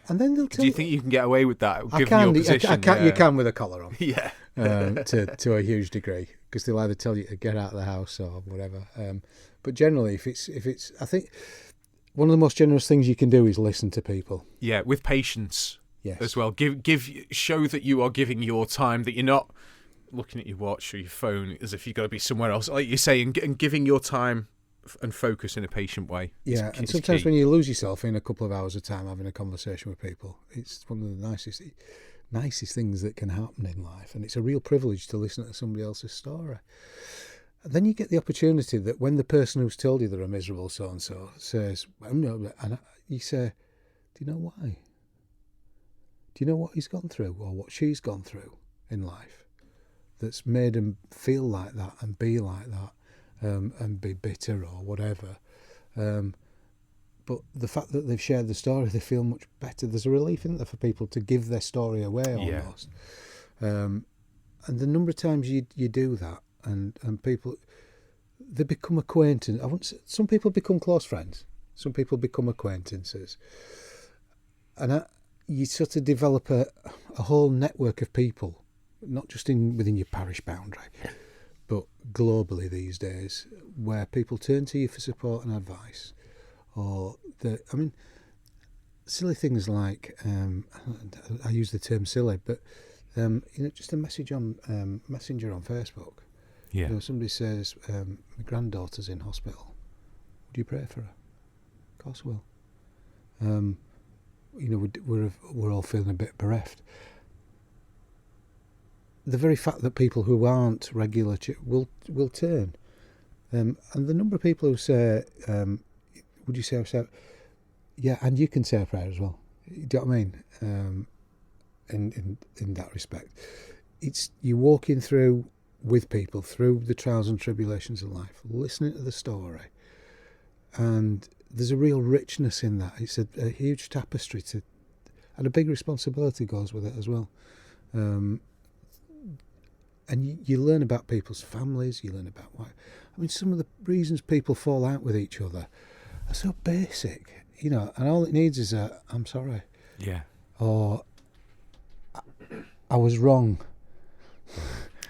And then they'll tell. Do you think you can get away with that? I can. You can with a collar on. Yeah. To a huge degree, because they'll either tell you to get out of the house or whatever. But generally, if it's, I think one of the most generous things you can do is listen to people. Yeah, with patience. Yes. as well. Show that you are giving your time, that you're not looking at your watch or your phone as if you've got to be somewhere else, like you say, and giving your time and focus in a patient way. Yeah, and sometimes when you lose yourself in a couple of hours of time having a conversation with people, it's one of the nicest things that can happen in life, and it's a real privilege to listen to somebody else's story. And then you get the opportunity that when the person who's told you they're a miserable so-and-so says, well, no, and you say, do you know why? Do you know what he's gone through or what she's gone through in life that's made them feel like that and be like that, and be bitter or whatever? But the fact that they've shared the story, they feel much better. There's a relief in there for people to give their story away almost. And the number of times you do that, and people, they become acquaintances. Some people become close friends. Some people become acquaintances. And you sort of develop a whole network of people, not just within your parish boundary, but globally these days, where people turn to you for support and advice. Or silly things like, I use the term silly, but just a message on Messenger on Facebook. Yeah. Somebody says, my granddaughter's in hospital. Would you pray for her? Of course I will. We're all feeling a bit bereft. The very fact that people who aren't regular will turn, and the number of people who say, would you say I've said, yeah, and you can say a prayer as well. Do you know what I mean? In that respect, it's you walking through with people through the trials and tribulations of life, listening to the story, and there's a real richness in that. It's a huge tapestry and a big responsibility goes with it as well. And you learn about people's families. You learn about why. I mean, some of the reasons people fall out with each other are so basic, and all it needs is I'm sorry. Yeah. Or I was wrong.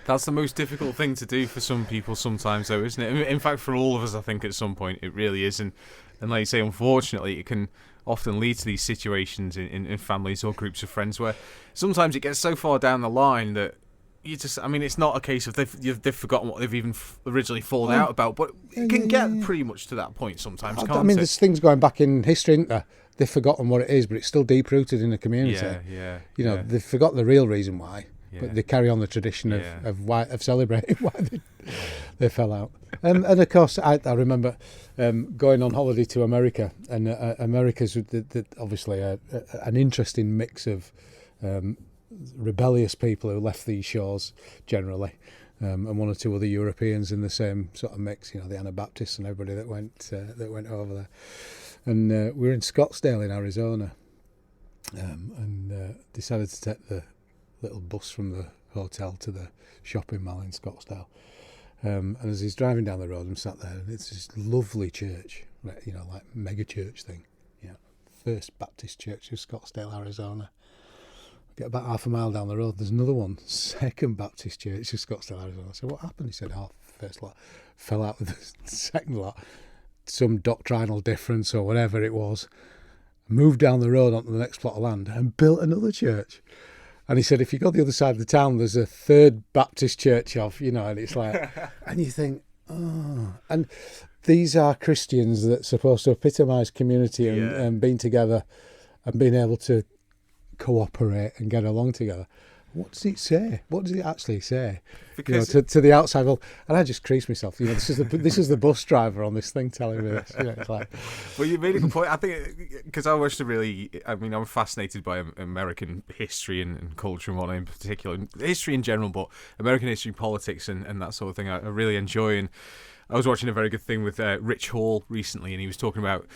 That's the most difficult thing to do for some people sometimes, though, isn't it? In fact, for all of us, I think at some point it really is. And like you say, unfortunately, it can often lead to these situations in families or groups of friends where sometimes it gets so far down the line that you just, it's not a case of they've forgotten what they've even originally fallen out about, but it can get pretty much to that point sometimes, can't it? There's things going back in history, isn't there? They've forgotten what it is, but it's still deep-rooted in the community. Yeah. They've forgotten the real reason why, but they carry on the tradition of celebrating why they fell out. And of course, I remember going on holiday to America, and America's obviously an interesting mix of rebellious people who left these shores generally, and one or two other Europeans in the same sort of mix. The Anabaptists and everybody that went over there. And we were in Scottsdale in Arizona, and decided to take the little bus from the hotel to the shopping mall in Scottsdale. And as he's driving down the road, I'm sat there, and it's this lovely church, like mega church thing. First Baptist Church of Scottsdale, Arizona. Get about half a mile down the road, there's another one, Second Baptist Church of Scottsdale, Arizona. I said, what happened? He said, first lot fell out with the second lot. Some doctrinal difference or whatever it was. Moved down the road onto the next plot of land and built another church. And he said, if you go the other side of the town, there's a third Baptist church and it's like, and you think, oh. And these are Christians that's supposed to epitomise community and being together and being able to cooperate and get along together. What does it say? What does it actually say? Because to the outside world, and I just crease myself. This is the bus driver on this thing telling me this. It's like, well, you made a good point. I think because I watched I'm fascinated by American history and culture and whatnot in particular, history in general, but American history, politics, and that sort of thing. I really enjoy. And I was watching a very good thing with Rich Hall recently, and he was talking about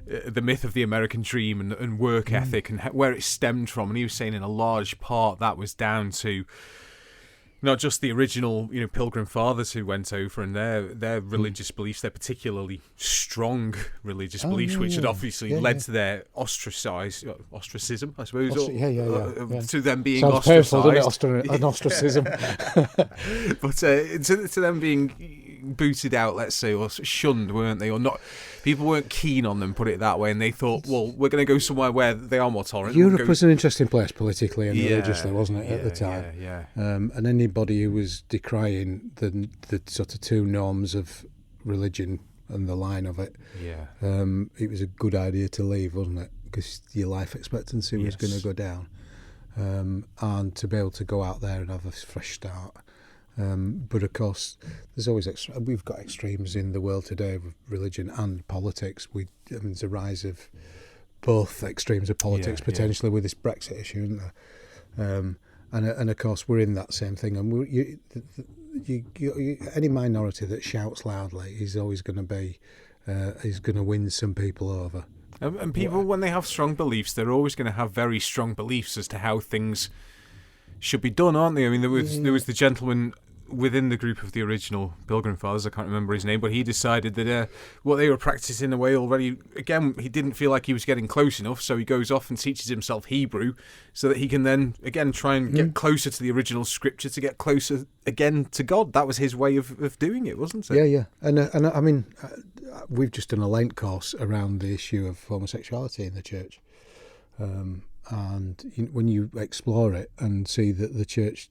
the myth of the American dream and work ethic and where it stemmed from. And he was saying in a large part that was down to not just the original, Pilgrim Fathers who went over and their religious beliefs, their particularly strong religious beliefs, which had obviously led to their ostracism, I suppose, to them being ostracised. An ostracism. But to them being booted out, let's say, or shunned, weren't they? Or not? People weren't keen on them, put it that way, and they thought, well, we're going to go somewhere where they are more tolerant. Europe was an interesting place politically and religiously, wasn't it, at the time? Yeah. And anybody who was decrying the sort of two norms of religion and the line of it, it was a good idea to leave, wasn't it? Because your life expectancy was going to go down. And to be able to go out there and have a fresh start. But of course, there's always we've got extremes in the world today with religion and politics. There's a rise of both extremes of politics potentially with this Brexit issue, isn't there? And of course, we're in that same thing. And any minority that shouts loudly is always going to be is going to win some people over. And people, when they have strong beliefs, they're always going to have very strong beliefs as to how things should be done, aren't they? I mean, there was the gentleman within the group of the original Pilgrim Fathers, I can't remember his name, but he decided that what they were practicing away already, again, he didn't feel like he was getting close enough, so he goes off and teaches himself Hebrew so that he can then, again, try and get closer to the original scripture, to get closer again to God. That was his way of doing it, wasn't it? Yeah. And I mean, we've just done a Lent course around the issue of homosexuality in the church. And when you explore it and see that the church,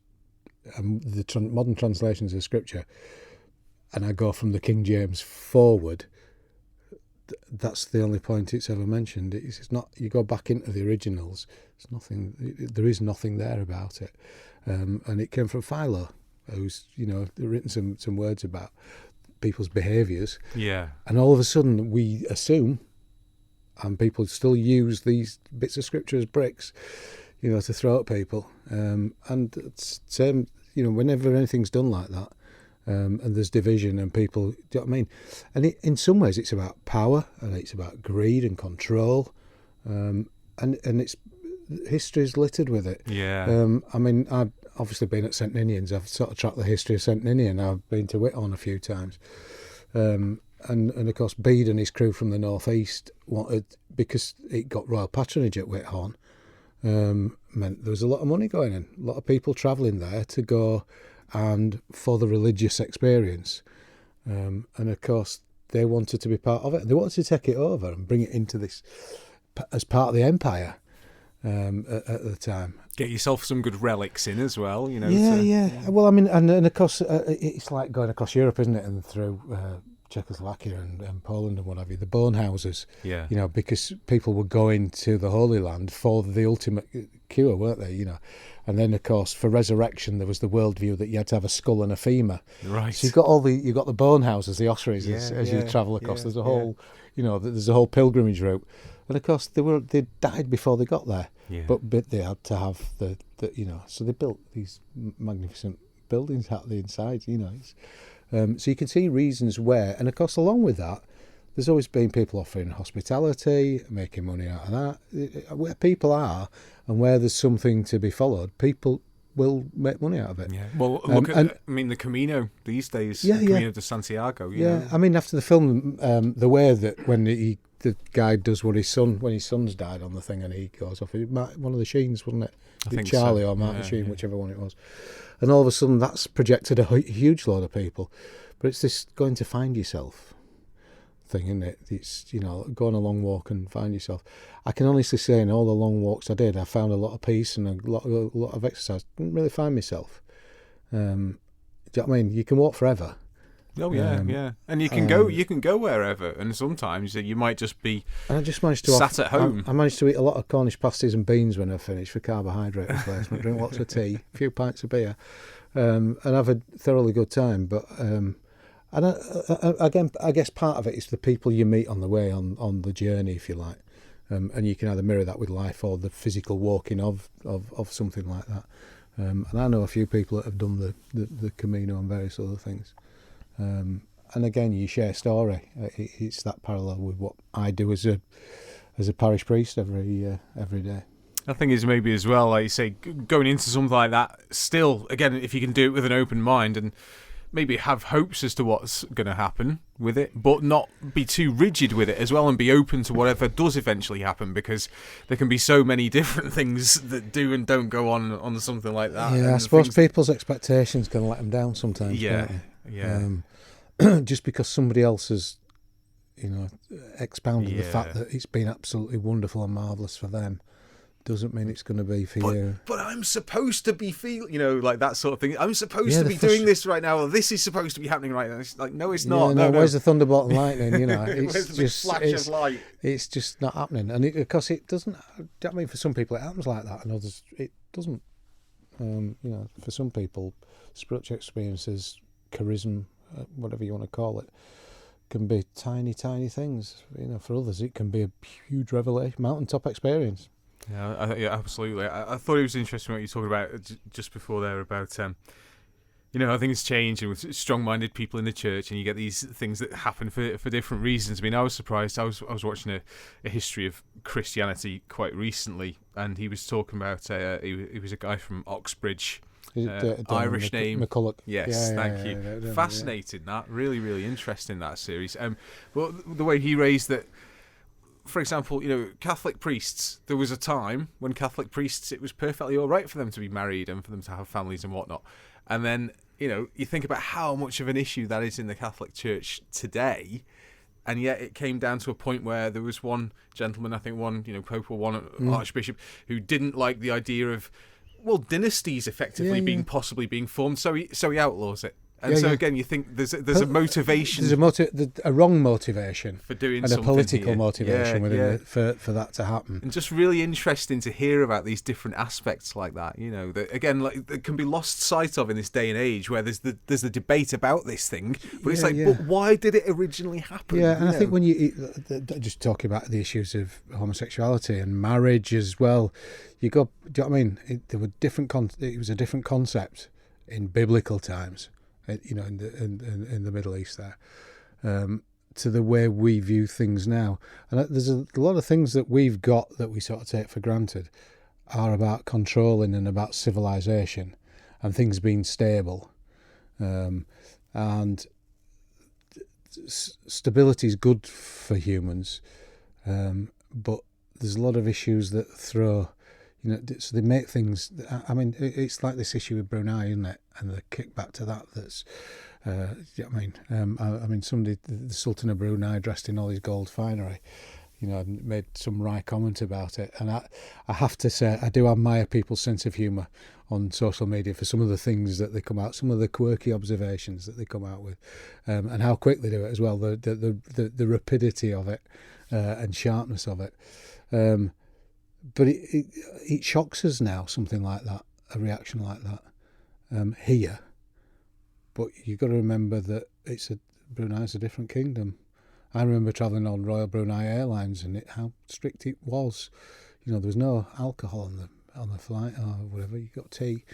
the modern translations of Scripture, and I go from the King James forward, that's the only point it's ever mentioned. It's not. You go back into the originals. There's nothing. There is nothing there about it, and it came from Philo, who's written some words about people's behaviours. Yeah. And all of a sudden, we assume, and people still use these bits of Scripture as bricks, to throw at people. And it's same, whenever anything's done like that, and there's division and people, do you know what I mean? And in some ways it's about power and it's about greed and control, and it's history's littered with it. Yeah. I mean, I've obviously been at St Ninian's. I've sort of tracked the history of St Ninian. I've been to Whithorn a few times. And of course Bede and his crew from the northeast wanted, because it got royal patronage at Whithorn, meant there was a lot of money going in, a lot of people travelling there to go and for the religious experience. And of course they wanted to be part of it. They wanted to take it over and bring it into this as part of the empire at the time. Get yourself some good relics in as well, Yeah. Well, I mean, and of course it's like going across Europe, isn't it? And through Czechoslovakia and Poland and what have you, the bone houses, because people were going to the Holy Land for the ultimate cure, weren't they? And then of course for resurrection there was the worldview that you had to have a skull and a femur. Right. So you've got the bone houses, the ossuaries, as you travel across. There's a whole, there's a whole pilgrimage route, and of course they died before they got there. Yeah. But they had to have the so they built these magnificent buildings out the inside. So you can see reasons where, and of course along with that, there's always been people offering hospitality, making money out of that. Where people are and where there's something to be followed, people will make money out of it. Yeah. Well, look at the Camino these days. Yeah, the Camino de Santiago. You know? I mean, after the film, the way that when the guy does when his son's died on the thing and he goes off, one of the Sheens, wasn't it? I think Charlie so. Or Martin Sheen, whichever one it was. And all of a sudden that's projected a huge load of people. But it's this going to find yourself thing, isn't it? It's, go on a long walk and find yourself. I can honestly say in all the long walks I did, I found a lot of peace and a lot of exercise. Didn't really find myself. Do you know what I mean? You can walk forever. Oh yeah. And you can go wherever, and sometimes you might just be. And I just managed to sat at home. I managed to eat a lot of Cornish pasties and beans when I finished for carbohydrate replacement. Drink lots of tea, a few pints of beer, and have a thoroughly good time. But and again, I guess part of it is the people you meet on the way, on the journey, if you like, and you can either mirror that with life or the physical walking of something like that. And I know a few people that have done the Camino and various other things. And again, you share a story. It's that parallel with what I do as a parish priest every day. I think is maybe as well, like you say, going into something like that. Still, again, if you can do it with an open mind and maybe have hopes as to what's going to happen with it, but not be too rigid with it as well, and be open to whatever does eventually happen, because there can be so many different things that do and don't go on something like that. Yeah, I suppose people's expectations can let them down sometimes. Yeah, can't they? yeah. just because somebody else has, expounded the fact Yeah. that it's been absolutely wonderful and marvellous for them, doesn't mean it's going to be for you. But I'm supposed to be like that sort of thing. I'm supposed Yeah, to the be doing this right now, or this is supposed to be happening right now. It's like, no, it's not. No, No. where's the thunderbolt and lightning? It's Where's the big flash of light? It's just not happening. And because it doesn't, I mean, for some people it happens like that, and others it doesn't. For some people, spiritual experiences, charisma, whatever you want to call it, can be tiny, tiny things. For others, it can be a huge revelation, mountaintop experience. Yeah, absolutely. I thought it was interesting what you were talking about just before there about, how things change and with strong-minded people in the church, and you get these things that happen for different reasons. I mean, I was surprised. I was watching a history of Christianity quite recently, and he was talking about he was a guy from Oxbridge. Irish name. McCulloch. Yes, thank you. Fascinating, that. Really, really interesting, that series. But the way he raised that, for example, Catholic priests, there was a time when Catholic priests, it was perfectly all right for them to be married and for them to have families and whatnot. And then, you think about how much of an issue that is in the Catholic Church today. And yet it came down to a point where there was one gentleman, I think one, Pope or one Archbishop, who didn't like the idea of, dynasties effectively possibly being formed. So he outlaws it. And again, you think there's a motivation. There's a wrong motivation for doing and something a political here. motivation within for that to happen. And just really interesting to hear about these different aspects like that. That again, that can be lost sight of in this day and age, where there's the debate about this thing, but it's like, but why did it originally happen? Yeah, and I think when you just talking about the issues of homosexuality and marriage as well, you go. Do you know what I mean? There were different. It was a different concept in biblical times. In the Middle East there, to the way we view things now. And there's a lot of things that we've got that we sort of take for granted are about controlling and about civilization and things being stable. And stability is good for humans, but there's a lot of issues that throw... so they make things... I mean, it's like this issue with Brunei, isn't it? And the kickback to that. That's... I mean, somebody, the Sultan of Brunei, dressed in all his gold finery, made some wry comment about it. And I have to say, I do admire people's sense of humour on social media for some of the things that they come out, some of the quirky observations that they come out with, and how quick they do it as well. The rapidity of it and sharpness of it. But it shocks us now, something like that, a reaction like that, here. But you've got to remember that Brunei's a different kingdom. I remember travelling on Royal Brunei Airlines and how strict it was. There was no alcohol on the flight or whatever. You got tea.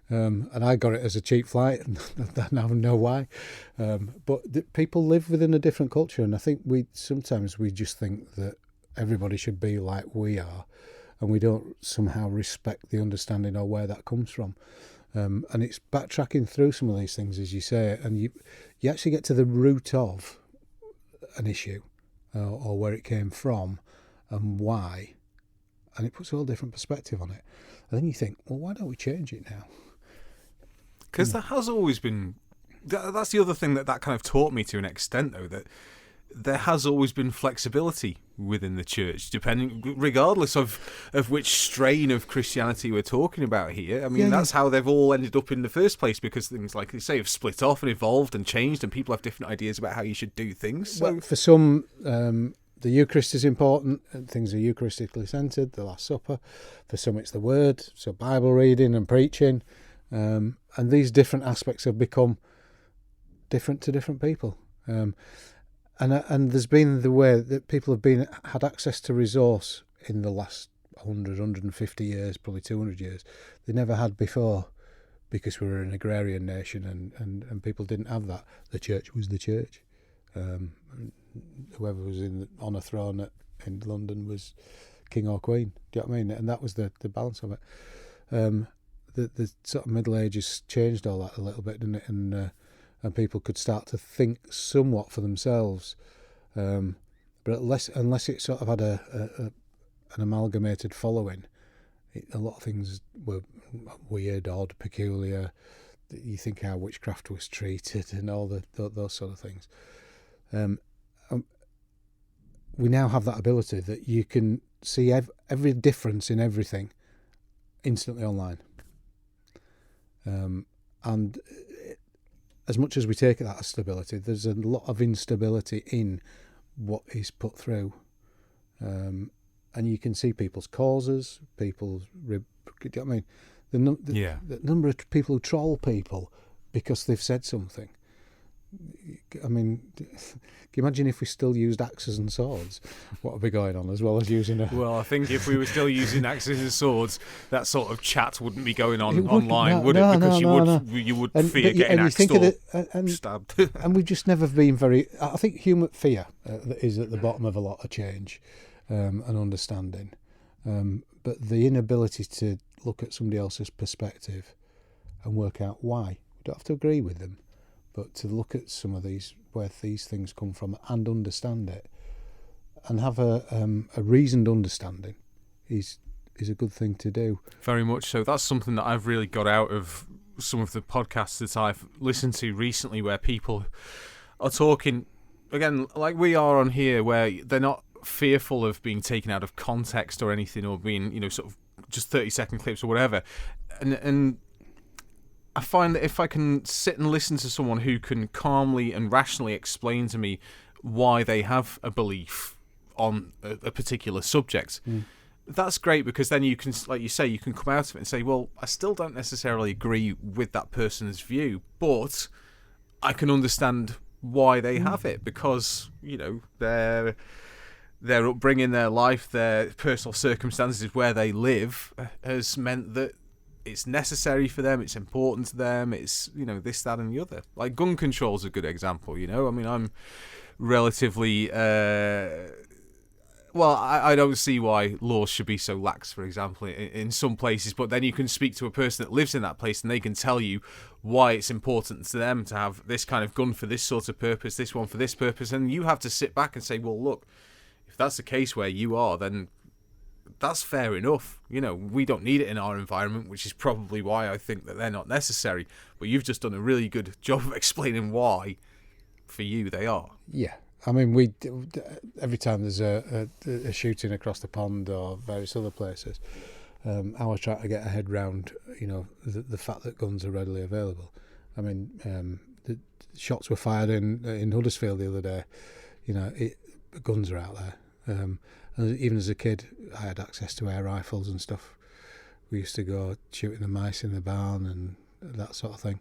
And I got it as a cheap flight, and I don't know why. But people live within a different culture, and I think sometimes we just think that everybody should be like we are, and we don't somehow respect the understanding or where that comes from. And it's backtracking through some of these things, as you say, and you actually get to the root of an issue or where it came from and why, and it puts a whole different perspective on it. And then you think, well, why don't we change it now? Because that has always been... That's the other thing that kind of taught me to an extent, though, that there has always been flexibility within the church, regardless of which strain of Christianity we're talking about here. I mean, that's how they've all ended up in the first place, because things, like you say, have split off and evolved and changed, and people have different ideas about how you should do things. So, well, for some, the Eucharist is important, and things are Eucharistically centred, the Last Supper. For some, it's the Word, so Bible reading and preaching. And these different aspects have become different to different people. And there's been the way that people have had access to resource in the last 100, 150 years, probably 200 years, they never had before, because we were an agrarian nation and people didn't have that. The church was the church. Whoever was on a throne in London was king or queen. Do you know what I mean? And that was the balance of it. The sort of Middle Ages changed all that a little bit, didn't it? And people could start to think somewhat for themselves, but unless it sort of had an amalgamated following, a lot of things were weird, odd, peculiar. you think how witchcraft was treated and all those sort of things. We now have that ability that you can see every difference in everything instantly online. And as much as we take that as stability, there's a lot of instability in what is put through. And you can see people's causes, do you know what I mean? The number of people who troll people because they've said something. I mean, can you imagine if we still used axes and swords? What would be going on, as well as using a... Well, I think if we were still using axes and swords, that sort of chat wouldn't be going on online, would it? Because you would fear getting axed or stabbed. And we've just never been very... I think human fear is at the bottom of a lot of change and understanding. But the inability to look at somebody else's perspective and work out why. We don't have to agree with them, but to look at some of where these things come from and understand it, and have a reasoned understanding is a good thing to do. Very much so. That's something that I've really got out of some of the podcasts that I've listened to recently, where people are talking, again, like we are on here, where they're not fearful of being taken out of context or anything, or being, sort of just 30-second clips or whatever. And I find that if I can sit and listen to someone who can calmly and rationally explain to me why they have a belief on a particular subject, that's great, because then you can, like you say, you can come out of it and say, well, I still don't necessarily agree with that person's view, but I can understand why they have it, because, their upbringing, their life, their personal circumstances, where they live, has meant that it's necessary for them, it's important to them, it's, this, that and the other. Like gun control is a good example, I mean, I'm relatively... I don't see why laws should be so lax, for example, in some places, but then you can speak to a person that lives in that place and they can tell you why it's important to them to have this kind of gun for this sort of purpose, this one for this purpose, and you have to sit back and say, well, look, if that's the case where you are, then that's fair enough. We don't need it in our environment, which is probably why I think that they're not necessary. But you've just done a really good job of explaining why, for you, they are. Yeah. I mean, every time there's a shooting across the pond or various other places, I was trying to get a head round, the fact that guns are readily available. I mean, the shots were fired in Huddersfield the other day. Guns are out there. And even as a kid, I had access to air rifles and stuff. We used to go shooting the mice in the barn and that sort of thing.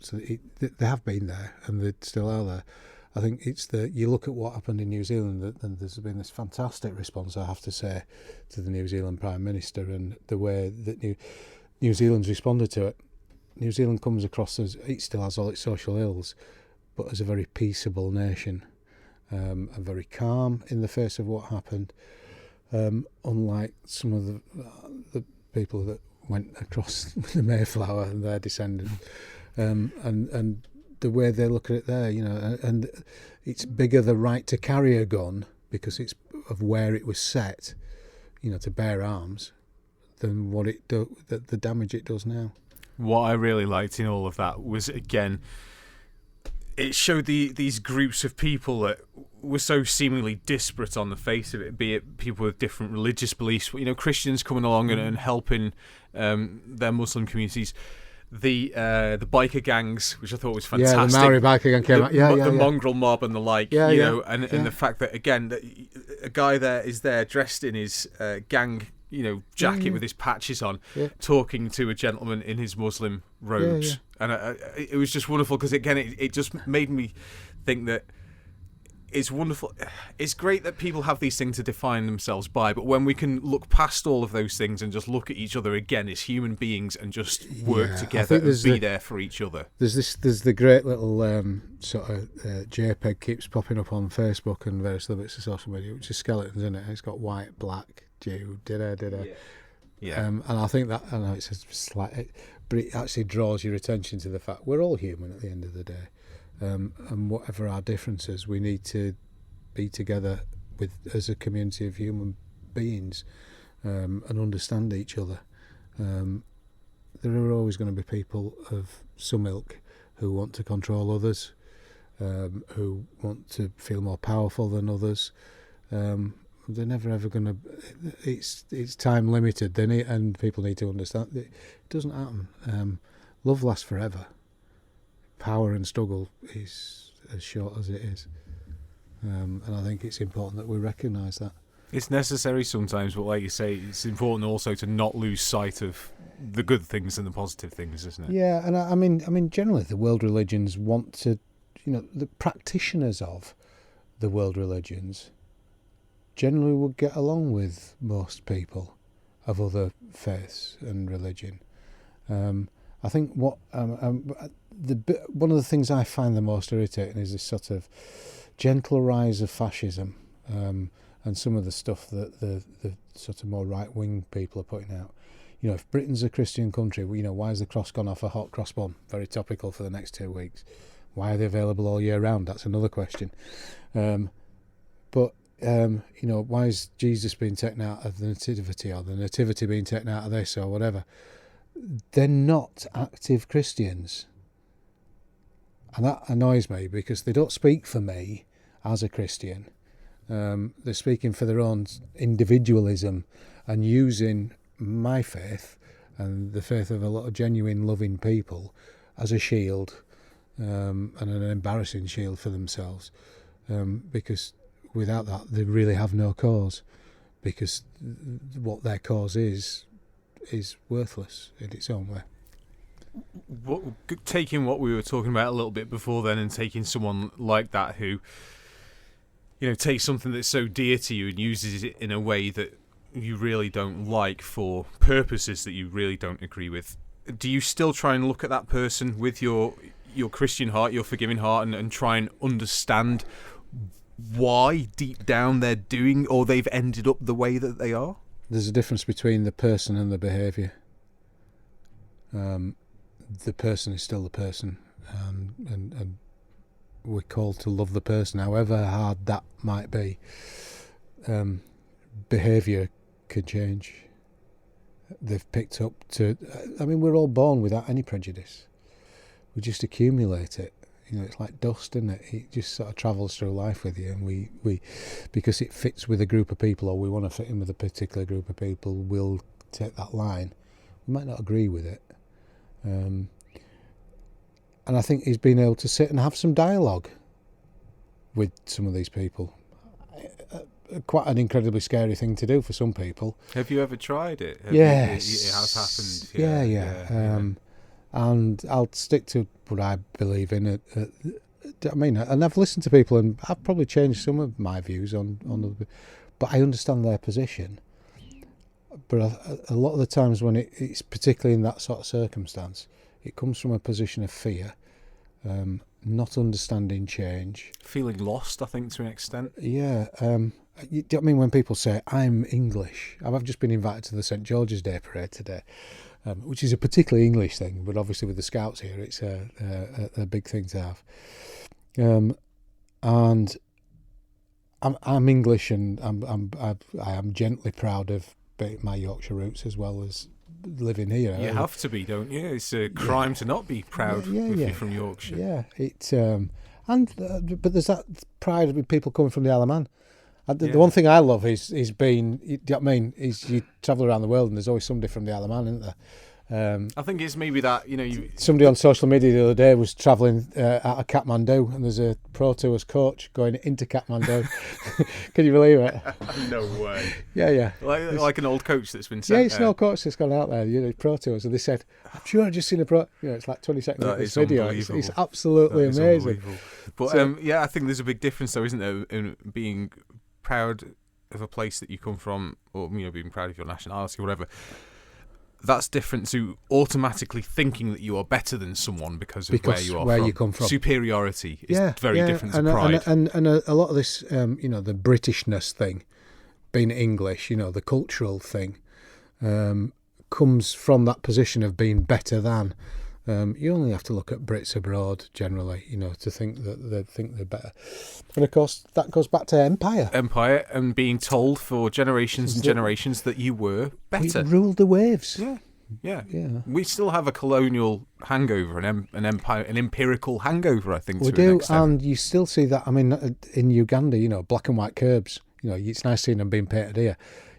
So they have been there, and they still are there. I think it's you look at what happened in New Zealand, and there's been this fantastic response, I have to say, to the New Zealand Prime Minister and the way that New Zealand's responded to it. New Zealand comes across as, it still has all its social ills, but as a very peaceable nation. And very calm in the face of what happened, unlike some of the people that went across the Mayflower and their descendants, and the way they look at it there, and it's bigger the right to carry a gun because it's of where it was set, to bear arms, than what the damage it does now. What I really liked in all of that was, again, it showed these groups of people that were so seemingly disparate on the face of it, be it people with different religious beliefs, Christians coming along and helping their Muslim communities, the biker gangs, which I thought was fantastic. Yeah, the Maori biker gang came out. The mongrel mob and the like, and the fact that, again, that a guy there is there dressed in his gang jacket with his patches on, talking to a gentleman in his Muslim robes. And it was just wonderful, because, again, it just made me think that it's wonderful. It's great that people have these things to define themselves by, but when we can look past all of those things and just look at each other again as human beings and just work together and be there for each other. There's the great little sort of JPEG keeps popping up on Facebook and various other bits of social media, which is skeletons, isn't it? It's got white, black, Jew, Yeah. And I think that, I know it's a slight, but it actually draws your attention to the fact we're all human at the end of the day. And whatever our differences, we need to be together as a community of human beings, and understand each other. there are always going to be people of some ilk who want to control others, who want to feel more powerful than others. They're never ever going to. It's time limited. And people need to understand it doesn't happen. Love lasts forever. Power and struggle is as short as it is, and I think it's important that we recognise that. It's necessary sometimes, but like you say, it's important also to not lose sight of the good things and the positive things, isn't it? Yeah, and I mean, generally the world religions want to, the practitioners of the world religions generally would get along with most people of other faiths and religion. I think one of the things I find the most irritating is this sort of gentle rise of fascism, and some of the stuff that the sort of more right-wing people are putting out. If Britain's a Christian country, why has the cross gone off a hot cross bun? Very topical for the next 2 weeks. Why are they available all year round? That's another question. But why is Jesus being taken out of the nativity, or the nativity being taken out of this, or whatever? They're not active Christians. And that annoys me, because they don't speak for me as a Christian. They're speaking for their own individualism and using my faith and the faith of a lot of genuine loving people as a shield, and an embarrassing shield for themselves, because without that they really have no cause, because what their cause is worthless in its own way. Taking what we were talking about a little bit before then, and taking someone like that who takes something that's so dear to you and uses it in a way that you really don't like for purposes that you really don't agree with, do you still try and look at that person with your Christian heart, your forgiving heart, and try and understand why deep down they're doing, or they've ended up the way that they are? There's a difference between the person and the behaviour. The person is still the person, and we're called to love the person, however hard that might be. Behaviour can change. They've picked up to... we're all born without any prejudice. We just accumulate it. It's like dust, isn't it? It just sort of travels through life with you, and we because it fits with a group of people, or we want to fit in with a particular group of people, we'll take that line. We might not agree with it. And I think he's been able to sit and have some dialogue with some of these people. Quite an incredibly scary thing to do for some people. Have you ever tried it? Yes. It has happened. Yeah. And I'll stick to what I believe in. And I've listened to people, and I've probably changed some of my views on other, but I understand their position. But a lot of the times when it's particularly in that sort of circumstance, it comes from a position of fear, not understanding change. Feeling lost, I think, to an extent. Yeah. When people say, I'm English? I've just been invited to the St George's Day Parade today, which is a particularly English thing, but obviously with the Scouts here, it's a big thing to have. And I'm English, and I am gently proud of my Yorkshire roots as well as living here. You have to be, don't you? It's a crime to not be proud if you're from Yorkshire. Yeah, but there's that pride with people coming from the Isle of Man. The one thing I love is being, do you know what I mean? Is you travel around the world and there's always somebody from the Isle of Man, isn't there? I think it's maybe that, somebody on social media the other day was travelling out of Kathmandu, and there's a Pro Tours coach going into Kathmandu. Can you believe it? No way. Yeah. Like an old coach that's been sent. Yeah, it's an old coach that's gone out there, Pro Tours, and they said, I'm sure I've just seen a Pro... it's like 20 seconds of this video. It's absolutely amazing. But I think there's a big difference though, isn't there, in being proud of a place that you come from, or being proud of your nationality or whatever. That's different to automatically thinking that you are better than someone because where you are you come from. Superiority is very different to pride. And a lot of this, the Britishness thing, being English, the cultural thing, comes from that position of being better than. You only have to look at Brits abroad generally, to think that they think they're better. And of course, that goes back to empire. And being told for generations and generations that you were better. We ruled the waves. Yeah. Yeah. Yeah. We still have a colonial hangover, an empirical hangover, I think, We to an do, extent. and you still see that. I mean, in Uganda, black and white curbs. It's nice seeing them being painted here.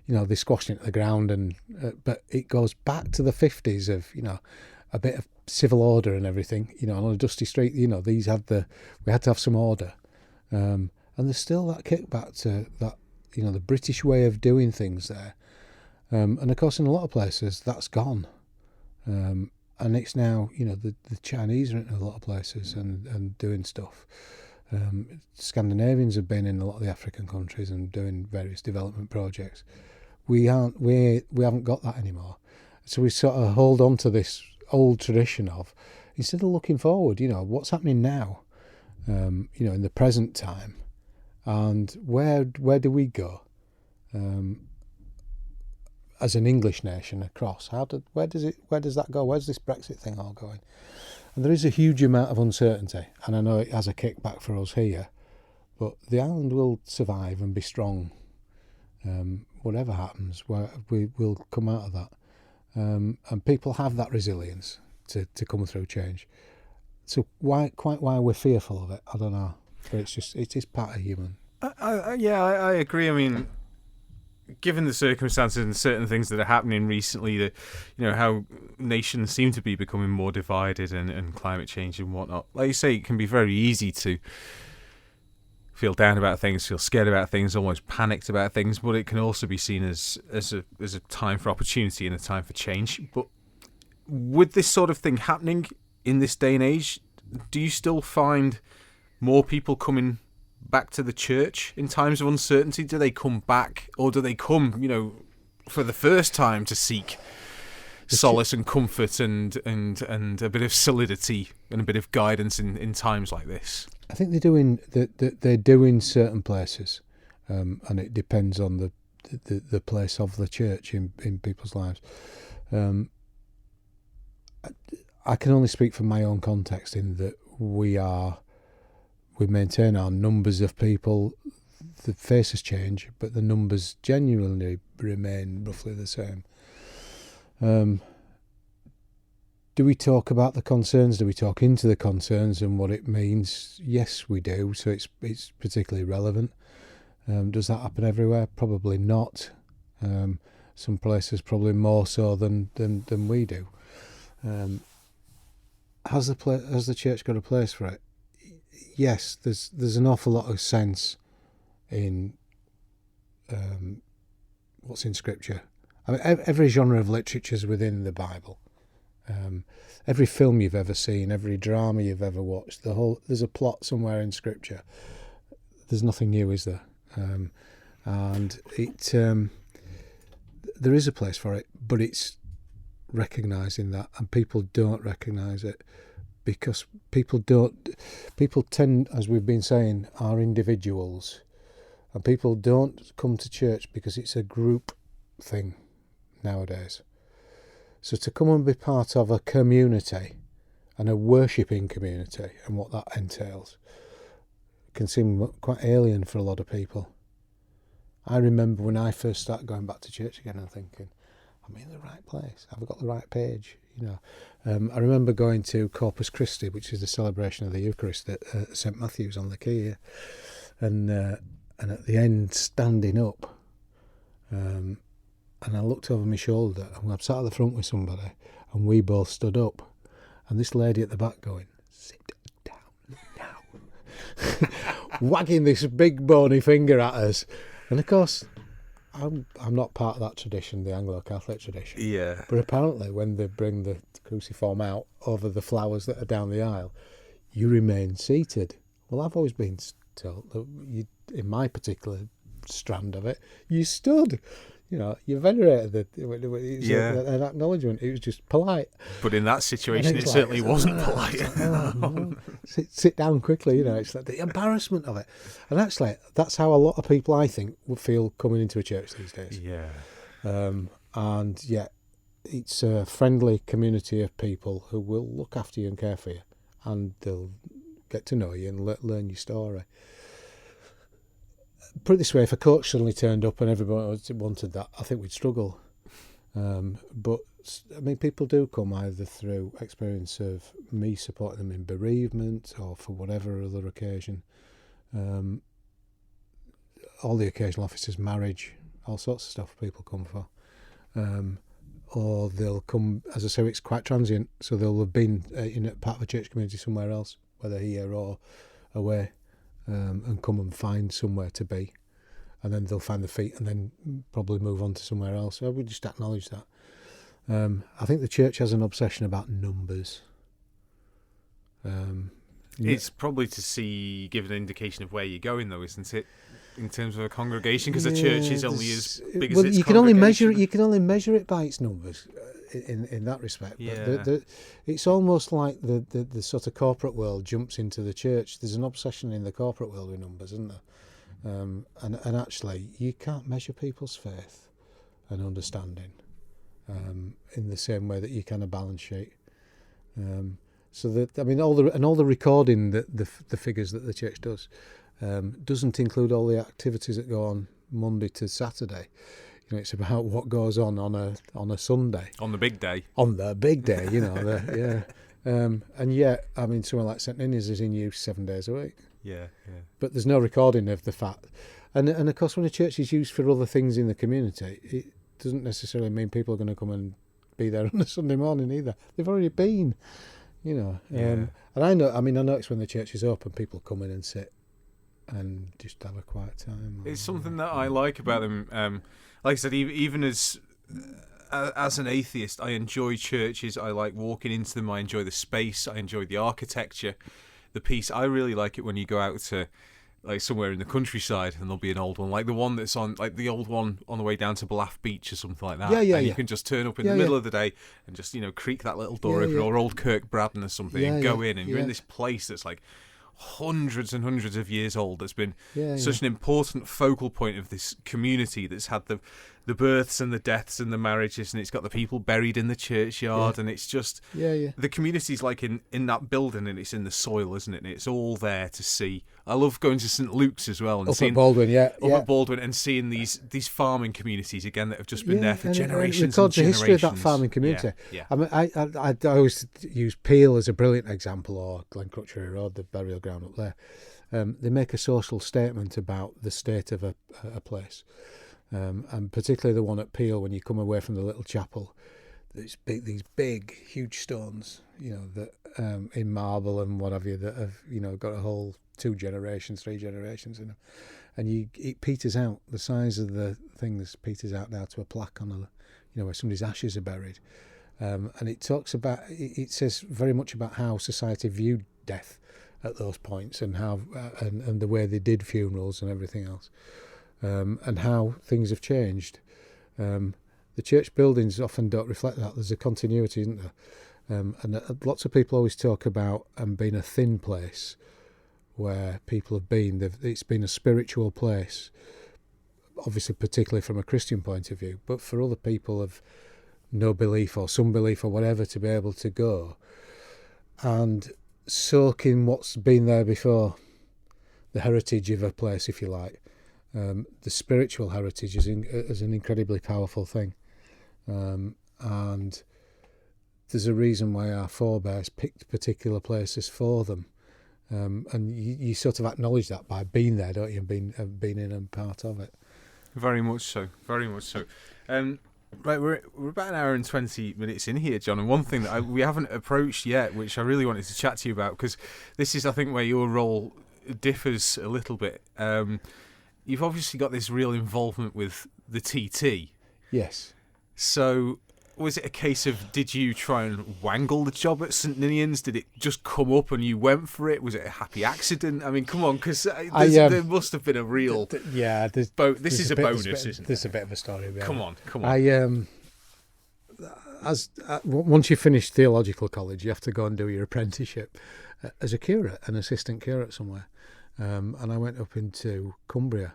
They squashed into the ground, but it goes back to the 50s of a bit of civil order and everything. On a dusty street, we had to have some order, and there's still that kickback to that. The British way of doing things there, and of course in a lot of places that's gone. And it's now, the Chinese are in a lot of places and doing stuff. Scandinavians have been in a lot of the African countries and doing various development projects. We haven't got that anymore. So we sort of hold on to this old tradition of, instead of looking forward, what's happening now, in the present time, and where do we go? As an English nation across, where does that go? Where's this Brexit thing all going? And there is a huge amount of uncertainty, and I know it has a kickback for us here, but the island will survive and be strong. Whatever happens, we will come out of that, and people have that resilience to come through change. So why we're fearful of it, I don't know, but it is part of human. I agree. I mean, given the circumstances and certain things that are happening recently, that how nations seem to be becoming more divided and climate change and whatnot. Like you say, it can be very easy to feel down about things, feel scared about things, almost panicked about things. But it can also be seen as a time for opportunity and a time for change. But with this sort of thing happening in this day and age, do you still find more people coming back to the church in times of uncertainty? Do they come back, or do they come, for the first time to seek solace and comfort and a bit of solidity and a bit of guidance in times like this? I think they do in certain places, and it depends on the place of the church in people's lives. I can only speak from my own context in that we maintain our numbers of people. The faces change, but the numbers genuinely remain roughly the same. Do we talk about the concerns? Do we talk into the concerns and what it means? Yes, we do. So it's particularly relevant. Does that happen everywhere? Probably not. Some places probably more so than we do. Has the church got a place for it? Yes, there's an awful lot of sense in what's in Scripture. I mean, every genre of literature is within the Bible. Every film you've ever seen, every drama you've ever watched, there's a plot somewhere in Scripture. There's nothing new, is there? And there is a place for it, but it's recognising that, and people don't recognise it because people tend, as we've been saying, are individuals, and people don't come to church because it's a group thing nowadays. So to come and be part of a community and a worshipping community and what that entails can seem quite alien for a lot of people. I remember when I first started going back to church again and thinking, I'm in the right place. Have I got the right page? I remember going to Corpus Christi, which is the celebration of the Eucharist at St Matthew's on the Quay here, and at the end standing up. And I looked over my shoulder, and I'm sat at the front with somebody, and we both stood up, and this lady at the back going, "Sit down now," wagging this big bony finger at us. And of course, I'm not part of that tradition, the Anglo-Catholic tradition. Yeah. But apparently, when they bring the cruciform out over the flowers that are down the aisle, you remain seated. Well, I've always been told that in my particular strand of it, you stood. You venerated it. It was an acknowledgement. It was just polite. But in that situation, it certainly wasn't polite. No. Sit down quickly. It's like the embarrassment of it. And actually, that's how a lot of people, I think, would feel coming into a church these days. Yeah. And yet, it's a friendly community of people who will look after you and care for you, and they'll get to know you and learn your story. Put it this way, if a coach suddenly turned up and everybody wanted that, I think we'd struggle. But I mean, people do come either through experience of me supporting them in bereavement or for whatever other occasion. All the occasional officers' marriage, all sorts of stuff people come for. Or they'll come, as I say, it's quite transient, so they'll have been in a part of a church community somewhere else, whether here or away, and come and find somewhere to be, and then they'll find their feet and then probably move on to somewhere else. So we just acknowledge that. I think the church has an obsession about numbers. It's probably to give an indication of where you're going, though, isn't it? In terms of a congregation, because the church is only as big as its you can only measure congregation. you can only measure it by its numbers in that respect. Yeah. But it's almost like the sort of corporate world jumps into the church. There's an obsession in the corporate world with numbers, isn't there? And actually, you can't measure people's faith and understanding in the same way that you can a balance sheet. So that, I mean, all the recording that the figures that the church does. Doesn't include all the activities that go on Monday to Saturday. You know, it's about what goes on a Sunday. On the big day. On the big day, you know. Yeah. And yet, I mean, somewhere like St Ninian's is in use 7 days a week. Yeah. But there's no recording of the fact. And of course, when a church is used for other things in the community, it doesn't necessarily mean people are going to come and be there on a Sunday morning either. They've already been, you know. Yeah. And I notice when the church is open, people come in and sit and just have a quiet time. It's something that I like about them. Like I said, even as an atheist, I enjoy churches. I like walking into them. I enjoy the space. I enjoy the architecture, the peace. I really like it when you go out to like somewhere in the countryside and there'll be an old one, like the one that's on, like the old one on the way down to Bluff Beach or something like that. Yeah. You can just turn up in the middle of the day and just, you know, creak that little door open, or old Kirk Braddon or something, and go in, and you're in this place that's like hundreds and hundreds of years old, that's been such an important focal point of this community, that's had the births and the deaths and the marriages, and it's got the people buried in the churchyard, and it's just the community's like in that building, and it's in the soil, isn't it? And it's all there to see. I love going to St Luke's as well, and Up at Baldwin, at Baldwin, and seeing these farming communities again that have just been there for generations. It records the history of that farming community. I mean, I always use Peel as a brilliant example, or Glencrutchery Road, the burial ground up there. They make a social statement about the state of a place, and particularly the one at Peel, when you come away from the little chapel. These big, huge stones, you know, that in marble and what have you, that have, you know, got a whole 2 generations, 3 generations in them, and it peters out. The size of the things peters out now to a plaque on where somebody's ashes are buried, and it talks about. It says very much about how society viewed death at those points, and how and the way they did funerals and everything else, and how things have changed. The church buildings often don't reflect that. There's a continuity, isn't there? And lots of people always talk about being a thin place where people have been. It's been a spiritual place, obviously, particularly from a Christian point of view, but for other people of no belief or some belief or whatever, to be able to go and soak in what's been there before, the heritage of a place, if you like. The spiritual heritage is an incredibly powerful thing. And there's a reason why our forebears picked particular places for them. And you sort of acknowledge that by being there, don't you, and being in and part of it. Very much so. Right, we're about an hour and 20 minutes in here, John, and one thing that we haven't approached yet, which I really wanted to chat to you about, because this is, I think, where your role differs a little bit. You've obviously got this real involvement with the TT. Yes. So, was it a case of, did you try and wangle the job at St Ninian's? Did it just come up and you went for it? Was it a happy accident? I mean, come on, because there must have been a real... this is a bonus, isn't it? There's a bit of a story about it. Come on. Once you finish theological college, you have to go and do your apprenticeship as a curate, an assistant curate somewhere. And I went up into Cumbria.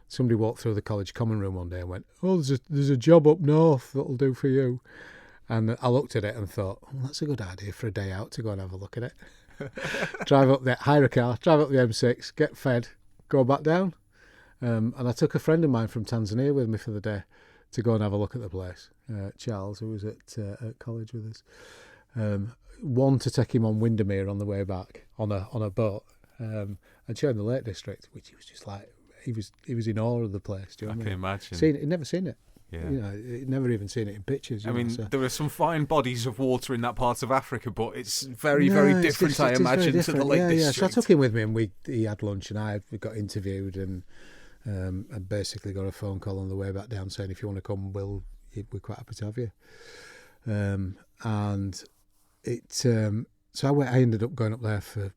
Somebody walked through the college common room one day and went, "Oh, there's a job up north that'll do for you." And I looked at it and thought, "Well, that's a good idea for a day out to go and have a look at it." Drive up there, hire a car, drive up the M6, get fed, go back down. And I took a friend of mine from Tanzania with me for the day to go and have a look at the place. Charles, who was at college with us, one to take him on Windermere on the way back on a boat, and show him the Lake District, which he was just like he was in awe of the place. Do you know what I mean? Imagine. He'd never seen it. Yeah. You know, he'd never even seen it in pictures. I mean, there are some fine bodies of water in that part of Africa, but it's very different, I imagine, to the Lake District. Yeah, so I took him with me, and he had lunch, and we got interviewed, and I basically got a phone call on the way back down saying, if you want to come, we're quite happy to have you. And it, so I ended up going up there for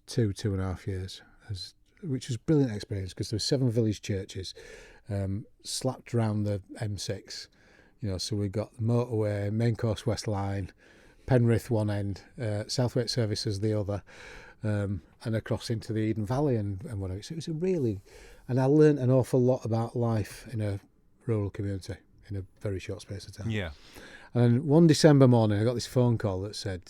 2.5 years, which was a brilliant experience because there were 7 village churches slapped around the M6, you know. So we got the motorway, Main Coast West Line, Penrith one end, Southwaite Services the other, and across into the Eden Valley and whatever. So it was and I learnt an awful lot about life in a rural community in a very short space of time. Yeah. And one December morning, I got this phone call that said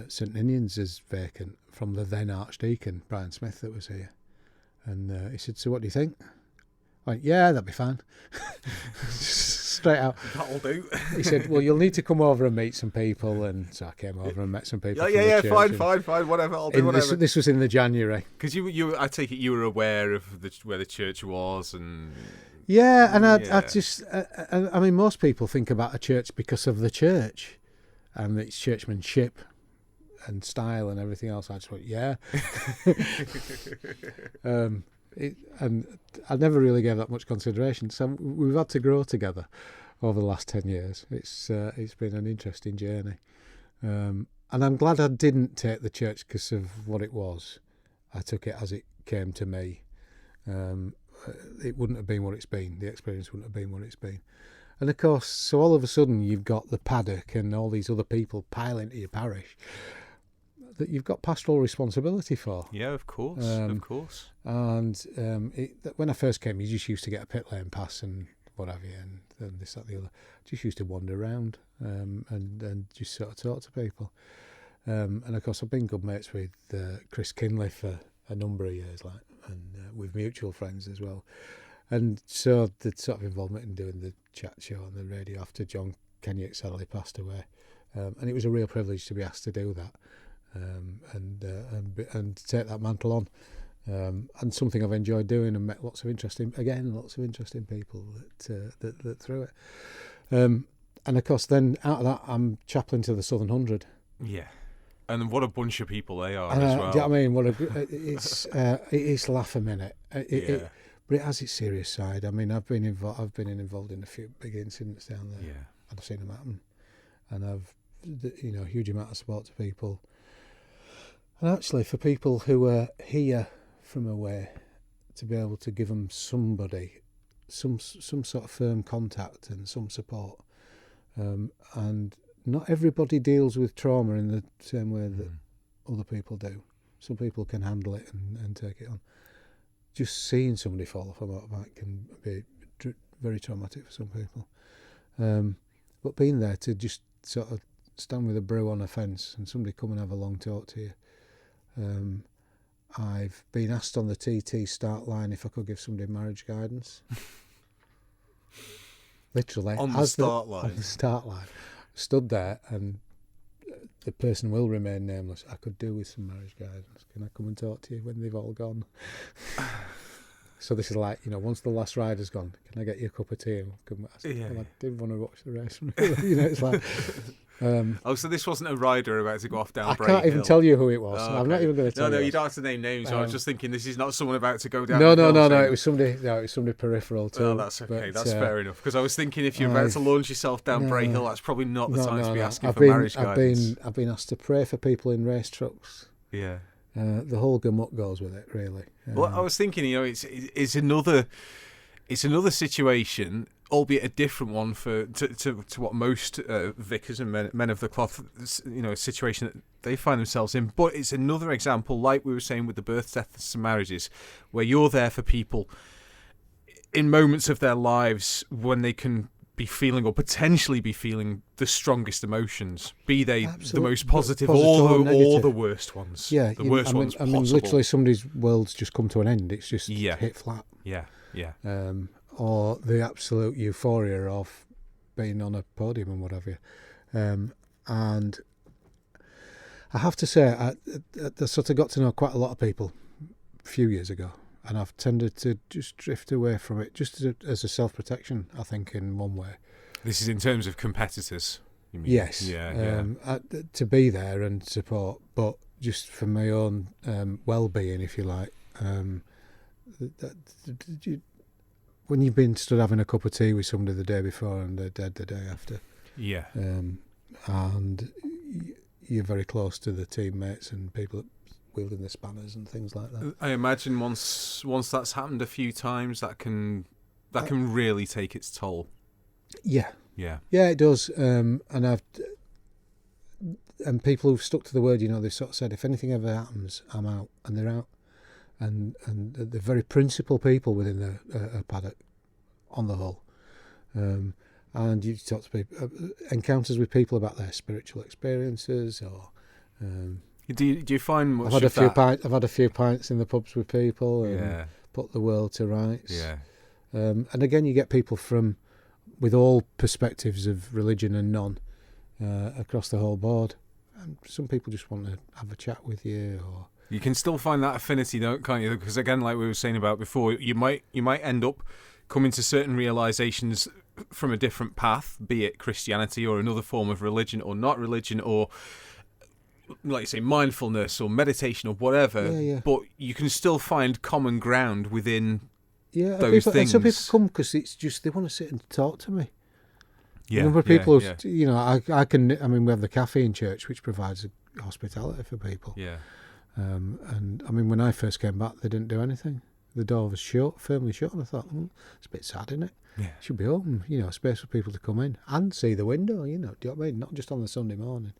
St Ninian's is vacant, from the then Archdeacon Brian Smith that was here, and he said, "So what do you think?" I went, "Yeah, that'd be fine." Straight out. That'll do. He said, "Well, you'll need to come over and meet some people," and so I came over and met some people. Yeah, fine, whatever. I'll do whatever. This was in the January. Because I take it you were aware of where the church was, and yeah, and I mean, most people think about a church because of the church and its churchmanship and style and everything else. I just went, yeah. And I never really gave that much consideration. So we've had to grow together over the last 10 years. It's been an interesting journey, and I'm glad I didn't take the church because of what it was. I took it as it came to me. It wouldn't have been what it's been. The experience wouldn't have been what it's been. And of course, so all of a sudden you've got the paddock and all these other people pile into your parish that you've got pastoral responsibility for. Yeah, of course, And when I first came, you just used to get a pit lane pass and what have you, and this, that, the other. Just used to wander around and just sort of talk to people. And of course, I've been good mates with Chris Kinley for a number of years, and with mutual friends as well. And so the sort of involvement in doing the chat show on the radio after John Kenyuk sadly passed away, and it was a real privilege to be asked to do that. And to take that mantle on, and something I've enjoyed doing, and met lots of interesting people that through it, and of course then out of that I'm chaplain to the Southern 100. Yeah, and what a bunch of people they are as well. Do you know what I mean? It is laugh a minute. But it has its serious side. I mean, I've been involved in a few big incidents down there. Yeah, and I've seen them happen, and I've a huge amount of support to people. And actually, for people who are here from away, to be able to give them somebody, some sort of firm contact and some support. And not everybody deals with trauma in the same way that other people do. Some people can handle it and take it on. Just seeing somebody fall off a motorbike can be very traumatic for some people. But being there to just sort of stand with a brew on a fence and somebody come and have a long talk to you. I've been asked on the TT start line if I could give somebody marriage guidance. Literally. On the start line. Stood there, and the person will remain nameless. I could do with some marriage guidance. Can I come and talk to you when they've all gone? So this is like, once the last rider's gone, can I get you a cup of tea? And I did want to watch the race. It's like... so this wasn't a rider about to go off down Bray Hill. I can't even tell you who it was. Oh, okay. I'm not even going to tell you. No, you don't have to name names. I was just thinking this is not someone about to go down. No. It was somebody peripheral too. Oh, that's okay. That's fair enough. Because I was thinking if you're about to launch yourself down Bray Hill, that's probably not the time to be asking for marriage guidance. I've been asked to pray for people in race trucks. Yeah. The whole gamut goes with it, really. Well, I was thinking, it's another situation, albeit a different one to what most vicars and men of the cloth, a situation that they find themselves in. But it's another example, like we were saying with the births, deaths, and marriages, where you're there for people in moments of their lives when they can be feeling or potentially be feeling the strongest emotions, be they the most positive or the worst ones. Yeah, the worst ones possible. I mean, literally somebody's world's just come to an end. It's just hit flat. Yeah. or the absolute euphoria of being on a podium and what have you. And I have to say, I sort of got to know quite a lot of people a few years ago, and I've tended to just drift away from it, just as a self-protection, I think, in one way. This is in terms of competitors, you mean? Yes. Yeah. To be there and support, but just for my own well-being, if you like. When you've been stood having a cup of tea with somebody the day before and they're dead the day after. Yeah. And you're very close to the teammates and people wielding the spanners and things like that. I imagine once that's happened a few times, that can really take its toll. Yeah, yeah, it does. And people who've stuck to the word, they've sort of said, if anything ever happens, I'm out, and they're out. And they're very principled people within a paddock, on the whole. And you talk to people, encounters with people about their spiritual experiences, or do you find much I've had a few pints in the pubs with people and put the world to rights. Yeah. And again, you get people with all perspectives of religion and none across the whole board. And some people just want to have a chat with you, or you can still find that affinity, though, can't you? Because again, like we were saying about before, you might end up coming to certain realizations from a different path, be it Christianity or another form of religion or not religion, or like you say, mindfulness or meditation or whatever. Yeah. But you can still find common ground within those things. And some people come because it's just they want to sit and talk to me. Yeah, a number of people, we have the cafe in church, which provides hospitality for people. Yeah. And I mean, when I first came back, they didn't do anything. The door was firmly shut, and I thought, it's a bit sad, isn't it? Yeah. It should be open, space for people to come in and see the window, do you know what I mean? Not just on the Sunday morning.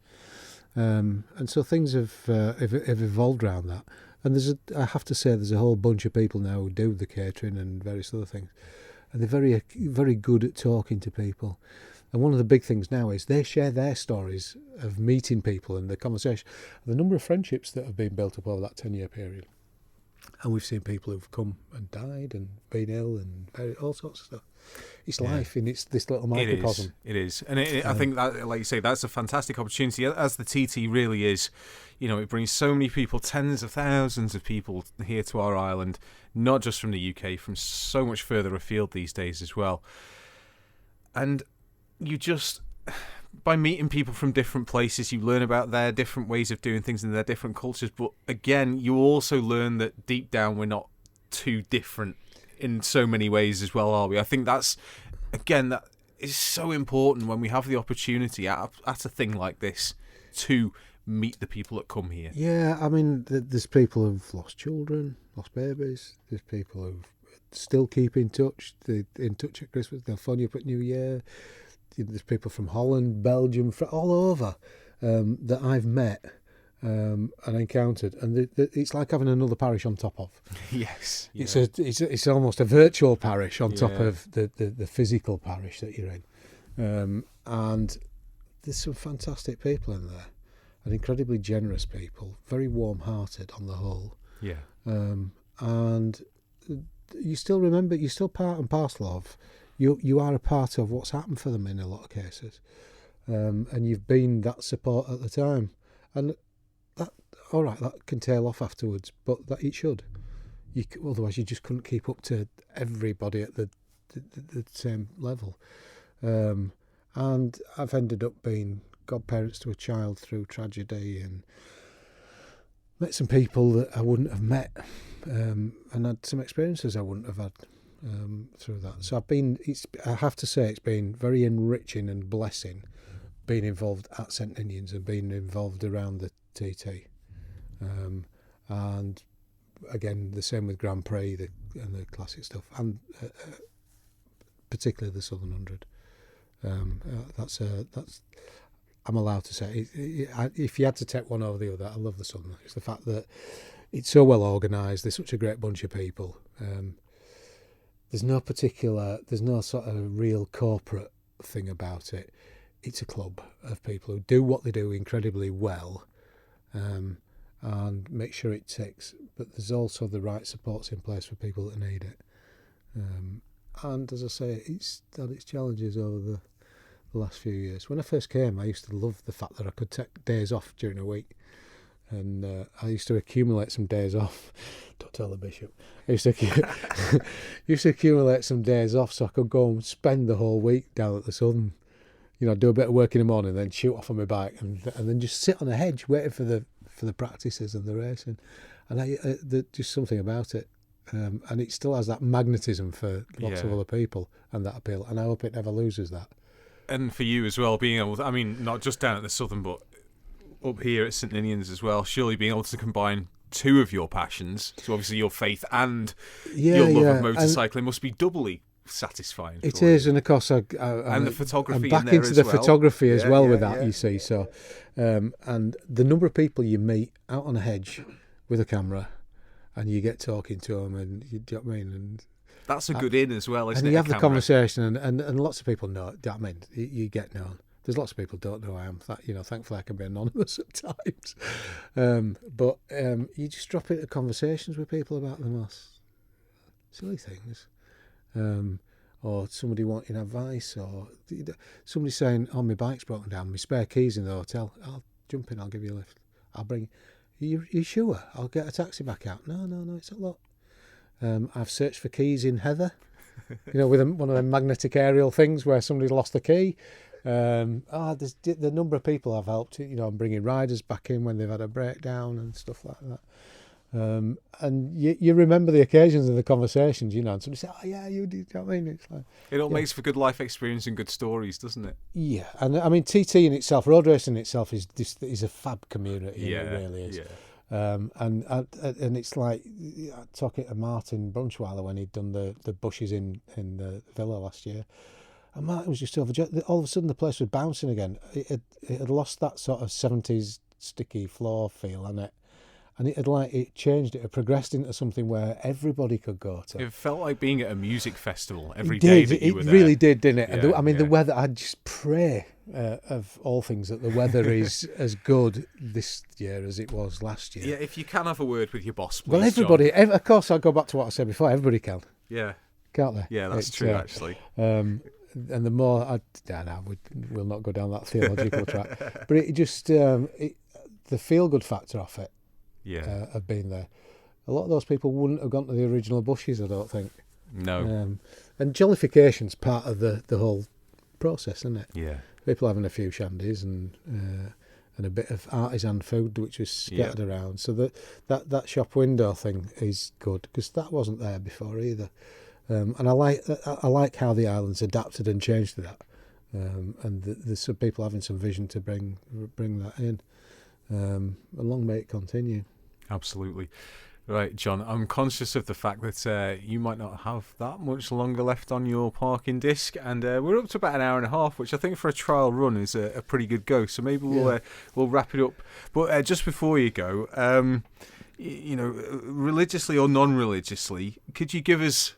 And so things have evolved around that. And I have to say, there's a whole bunch of people now who do the catering and various other things. And they're very, very good at talking to people. And one of the big things now is they share their stories of meeting people and the conversation. The number of friendships that have been built up over that 10-year period. And we've seen people who've come and died and been ill and all sorts of stuff. It's life in this little microcosm. It is. And I think that, like you say, that's a fantastic opportunity, as the TT really is. It brings so many people, tens of thousands of people here to our island, not just from the UK, from so much further afield these days as well. And you just, by meeting people from different places, you learn about their different ways of doing things and their different cultures. But again, you also learn that deep down we're not too different in so many ways as well, are we? I think that is so important when we have the opportunity at a thing like this to meet the people that come here. Yeah, I mean, there's people who've lost children, lost babies. There's people who still keep in touch. They're in touch at Christmas. They'll phone you up at New Year. There's people from Holland, Belgium, all over that I've met and encountered, and it's like having another parish on top of. Yes, yeah. It's almost a virtual parish on top of the physical parish that you're in, and there's some fantastic people in there, and incredibly generous people, very warm-hearted on the whole. Yeah, and you still remember, you're still part and parcel of. You are a part of what's happened for them in a lot of cases, and you've been that support at the time, and that can tail off afterwards, but that it should. Otherwise, you just couldn't keep up to everybody at the same level. And I've ended up being godparents to a child through tragedy, and met some people that I wouldn't have met, and had some experiences I wouldn't have had. Through that, so I have to say, it's been very enriching and blessing being involved at St Ninian's and being involved around the TT, and again the same with Grand Prix and the classic stuff, and particularly the Southern 100. That's I'm allowed to say. If you had to take one over the other, I love the Southern. It's the fact that it's so well organised. There's such a great bunch of people. There's no sort of real corporate thing about it. It's a club of people who do what they do incredibly well, and make sure it ticks. But there's also the right supports in place for people that need it. And as I say, it's had its challenges over the last few years. When I first came, I used to love the fact that I could take days off during a week. And I used to accumulate some days off. Don't tell the bishop. I used to accumulate some days off so I could go and spend the whole week down at the Southern. You know, do a bit of work in the morning, then shoot off on my bike, and then just sit on a hedge waiting for the practices and the racing. And there's just something about it, and it still has that magnetism for lots of other people and that appeal. And I hope it never loses that. And for you as well, being able to, I mean, not just down at the Southern, but up here at St Ninian's as well, surely being able to combine two of your passions, so obviously your faith and your love of motorcycling, must be doubly satisfying. It is, and of course, and the photography. I'm back into the photography as well with that. Yeah. You see, so and the number of people you meet out on a hedge with a camera, and you get talking to them, and you know what I mean, and that's a good in as well, isn't it? And you have the conversation, and lots of people know. I mean, you get known. There's lots of people who don't know who I am. Thankfully I can be anonymous at times. But you just drop into conversations with people about the most silly things. Or somebody wanting advice, or somebody saying, "Oh, my bike's broken down, my spare keys in the hotel. I'll jump in, I'll give you a lift. I'll bring you sure? I'll get a taxi back out." No, it's a lot. I've searched for keys in heather, with one of them magnetic aerial things where somebody lost the key. There's the number of people I've helped, I'm bringing riders back in when they've had a breakdown and stuff like that. And you remember the occasions and the conversations, and somebody say, "Oh yeah, you did." You know what I mean? It's like, it all makes for good life experience and good stories, doesn't it? Yeah, and I mean TT in itself, road racing in itself is a fab community. Yeah, it really is. Yeah. And it's like talking to Martin Brunchweiler when he'd done the bushes in the villa last year. And Martin was just overjoyed. All of a sudden, the place was bouncing again. It had lost that sort of 70s sticky floor feel, and it changed. It had progressed into something where everybody could go to. It felt like being at a music festival every day that you were there. It really did, didn't it? Yeah, and the weather. I just pray of all things that the weather is as good this year as it was last year. Yeah, if you can have a word with your boss, please. Well, everybody. John. Of course, I'll go back to what I said before. Everybody can. Yeah. Can't they? Yeah, that's true. Actually. And the more we'll not go down that theological track, but it just the feel-good factor of it, of being there. A lot of those people wouldn't have gone to the original bushes, I don't think. No. And jollification's part of the whole process, isn't it? Yeah. People having a few shandies and a bit of artisan food which was scattered around. So that shop window thing is good, because that wasn't there before either. And I like how the island's adapted and changed to that, and there's some people having some vision to bring that in. And long may it continue. Absolutely. Right, John, I'm conscious of the fact that you might not have that much longer left on your parking disc, and we're up to about an hour and a half, which I think for a trial run is a pretty good go. So maybe we'll wrap it up. But just before you go, religiously or non-religiously, could you give us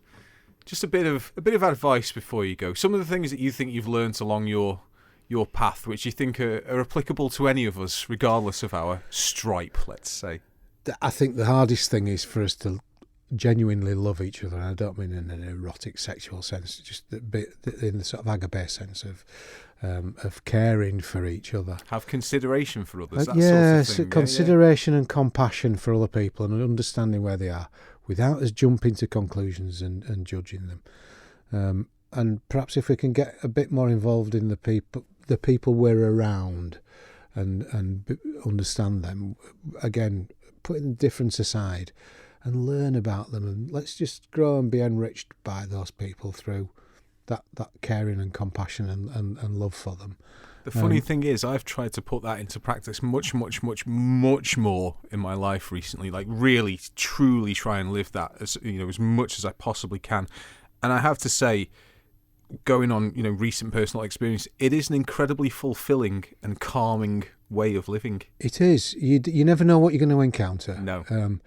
just a bit of advice before you go? Some of the things that you think you've learnt along your path, which you think are applicable to any of us, regardless of our stripe, let's say. I think the hardest thing is for us to genuinely love each other, and I don't mean in an erotic, sexual sense, just in the sort of agape sense of caring for each other. Have consideration for others, that yes, sort of thing. Consideration and compassion for other people, and understanding where they are, without us jumping to conclusions and judging them. And perhaps if we can get a bit more involved in the people we're around, and understand them, again, putting the difference aside and learn about them, and let's just grow and be enriched by those people through that caring and compassion and love for them. The funny thing is, I've tried to put that into practice much, much, much, much more in my life recently. Like really, truly try and live that as much as I possibly can. And I have to say, going on recent personal experience, it is an incredibly fulfilling and calming way of living. It is. You never know what you're going to encounter. No.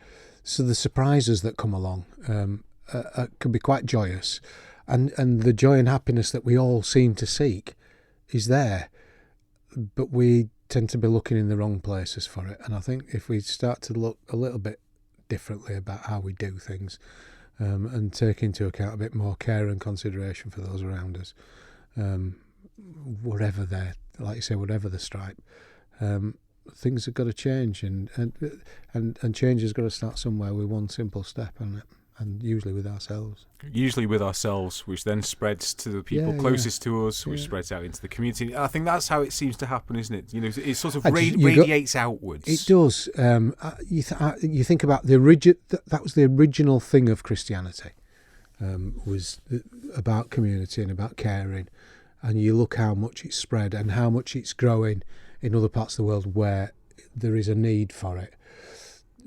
So the surprises that come along can be quite joyous, and the joy and happiness that we all seem to seek is there, but we tend to be looking in the wrong places for it. And I think if we start to look a little bit differently about how we do things, and take into account a bit more care and consideration for those around us, whatever they're, like you say, whatever the stripe. Things have got to change, and change has got to start somewhere with one simple step, and usually with ourselves. Usually with ourselves, which then spreads to the people closest to us, which spreads out into the community. And I think that's how it seems to happen, isn't it? You know, it sort of radiates outwards. It does. You think about the that was the original thing of Christianity, was about community and about caring. And you look how much it's spread and how much it's growing in other parts of the world where there is a need for it.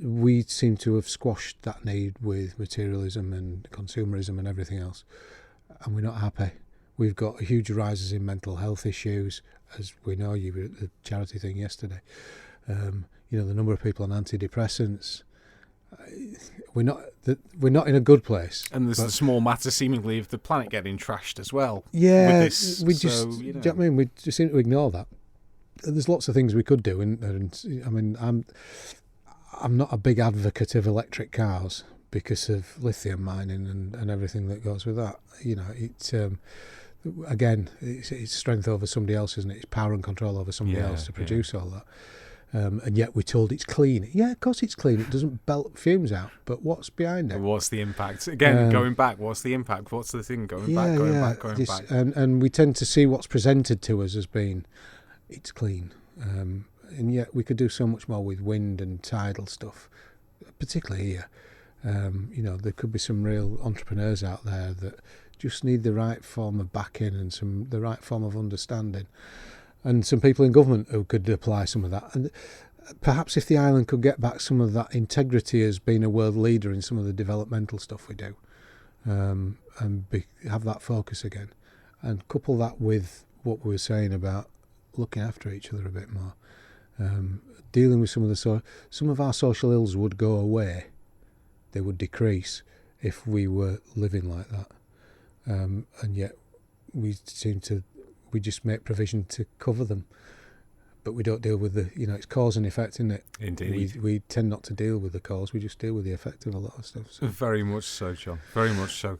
We seem to have squashed that need with materialism and consumerism and everything else, and we're not happy. We've got huge rises in mental health issues, as we know. You were at the charity thing yesterday. The number of people on antidepressants. We're not in a good place. And there's the small matter, seemingly, of the planet getting trashed as well. Yeah, with this. we just. Do you know what I mean? We just seem to ignore that. There's lots of things we could do, and I mean, I'm not a big advocate of electric cars because of lithium mining and everything that goes with that. You know, it's it's strength over somebody else, isn't it? It's power and control over somebody else to produce all that. And yet we're told it's clean. Yeah, of course it's clean. It doesn't belt fumes out. But what's behind it? What's the impact? Again, going back, what's the impact? What's the thing? Going back. And we tend to see what's presented to us as being, it's clean. And yet we could do so much more with wind and tidal stuff, particularly here. There could be some real entrepreneurs out there that just need the right form of backing and the right form of understanding. And some people in government who could apply some of that. And perhaps if the island could get back some of that integrity as being a world leader in some of the developmental stuff we do, and have that focus again, and couple that with what we were saying about looking after each other a bit more, dealing with some of our social ills would go away. They would decrease if we were living like that. And yet we just make provision to cover them, but we don't deal with it's cause and effect, isn't it? Indeed. We tend not to deal with the cause, we just deal with the effect of a lot of stuff. So. Very much so, John. Very much so.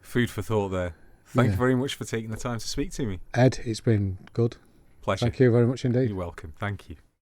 Food for thought there. Thank you very much for taking the time to speak to me. Ed, it's been good. Pleasure. Thank you very much indeed. You're welcome. Thank you.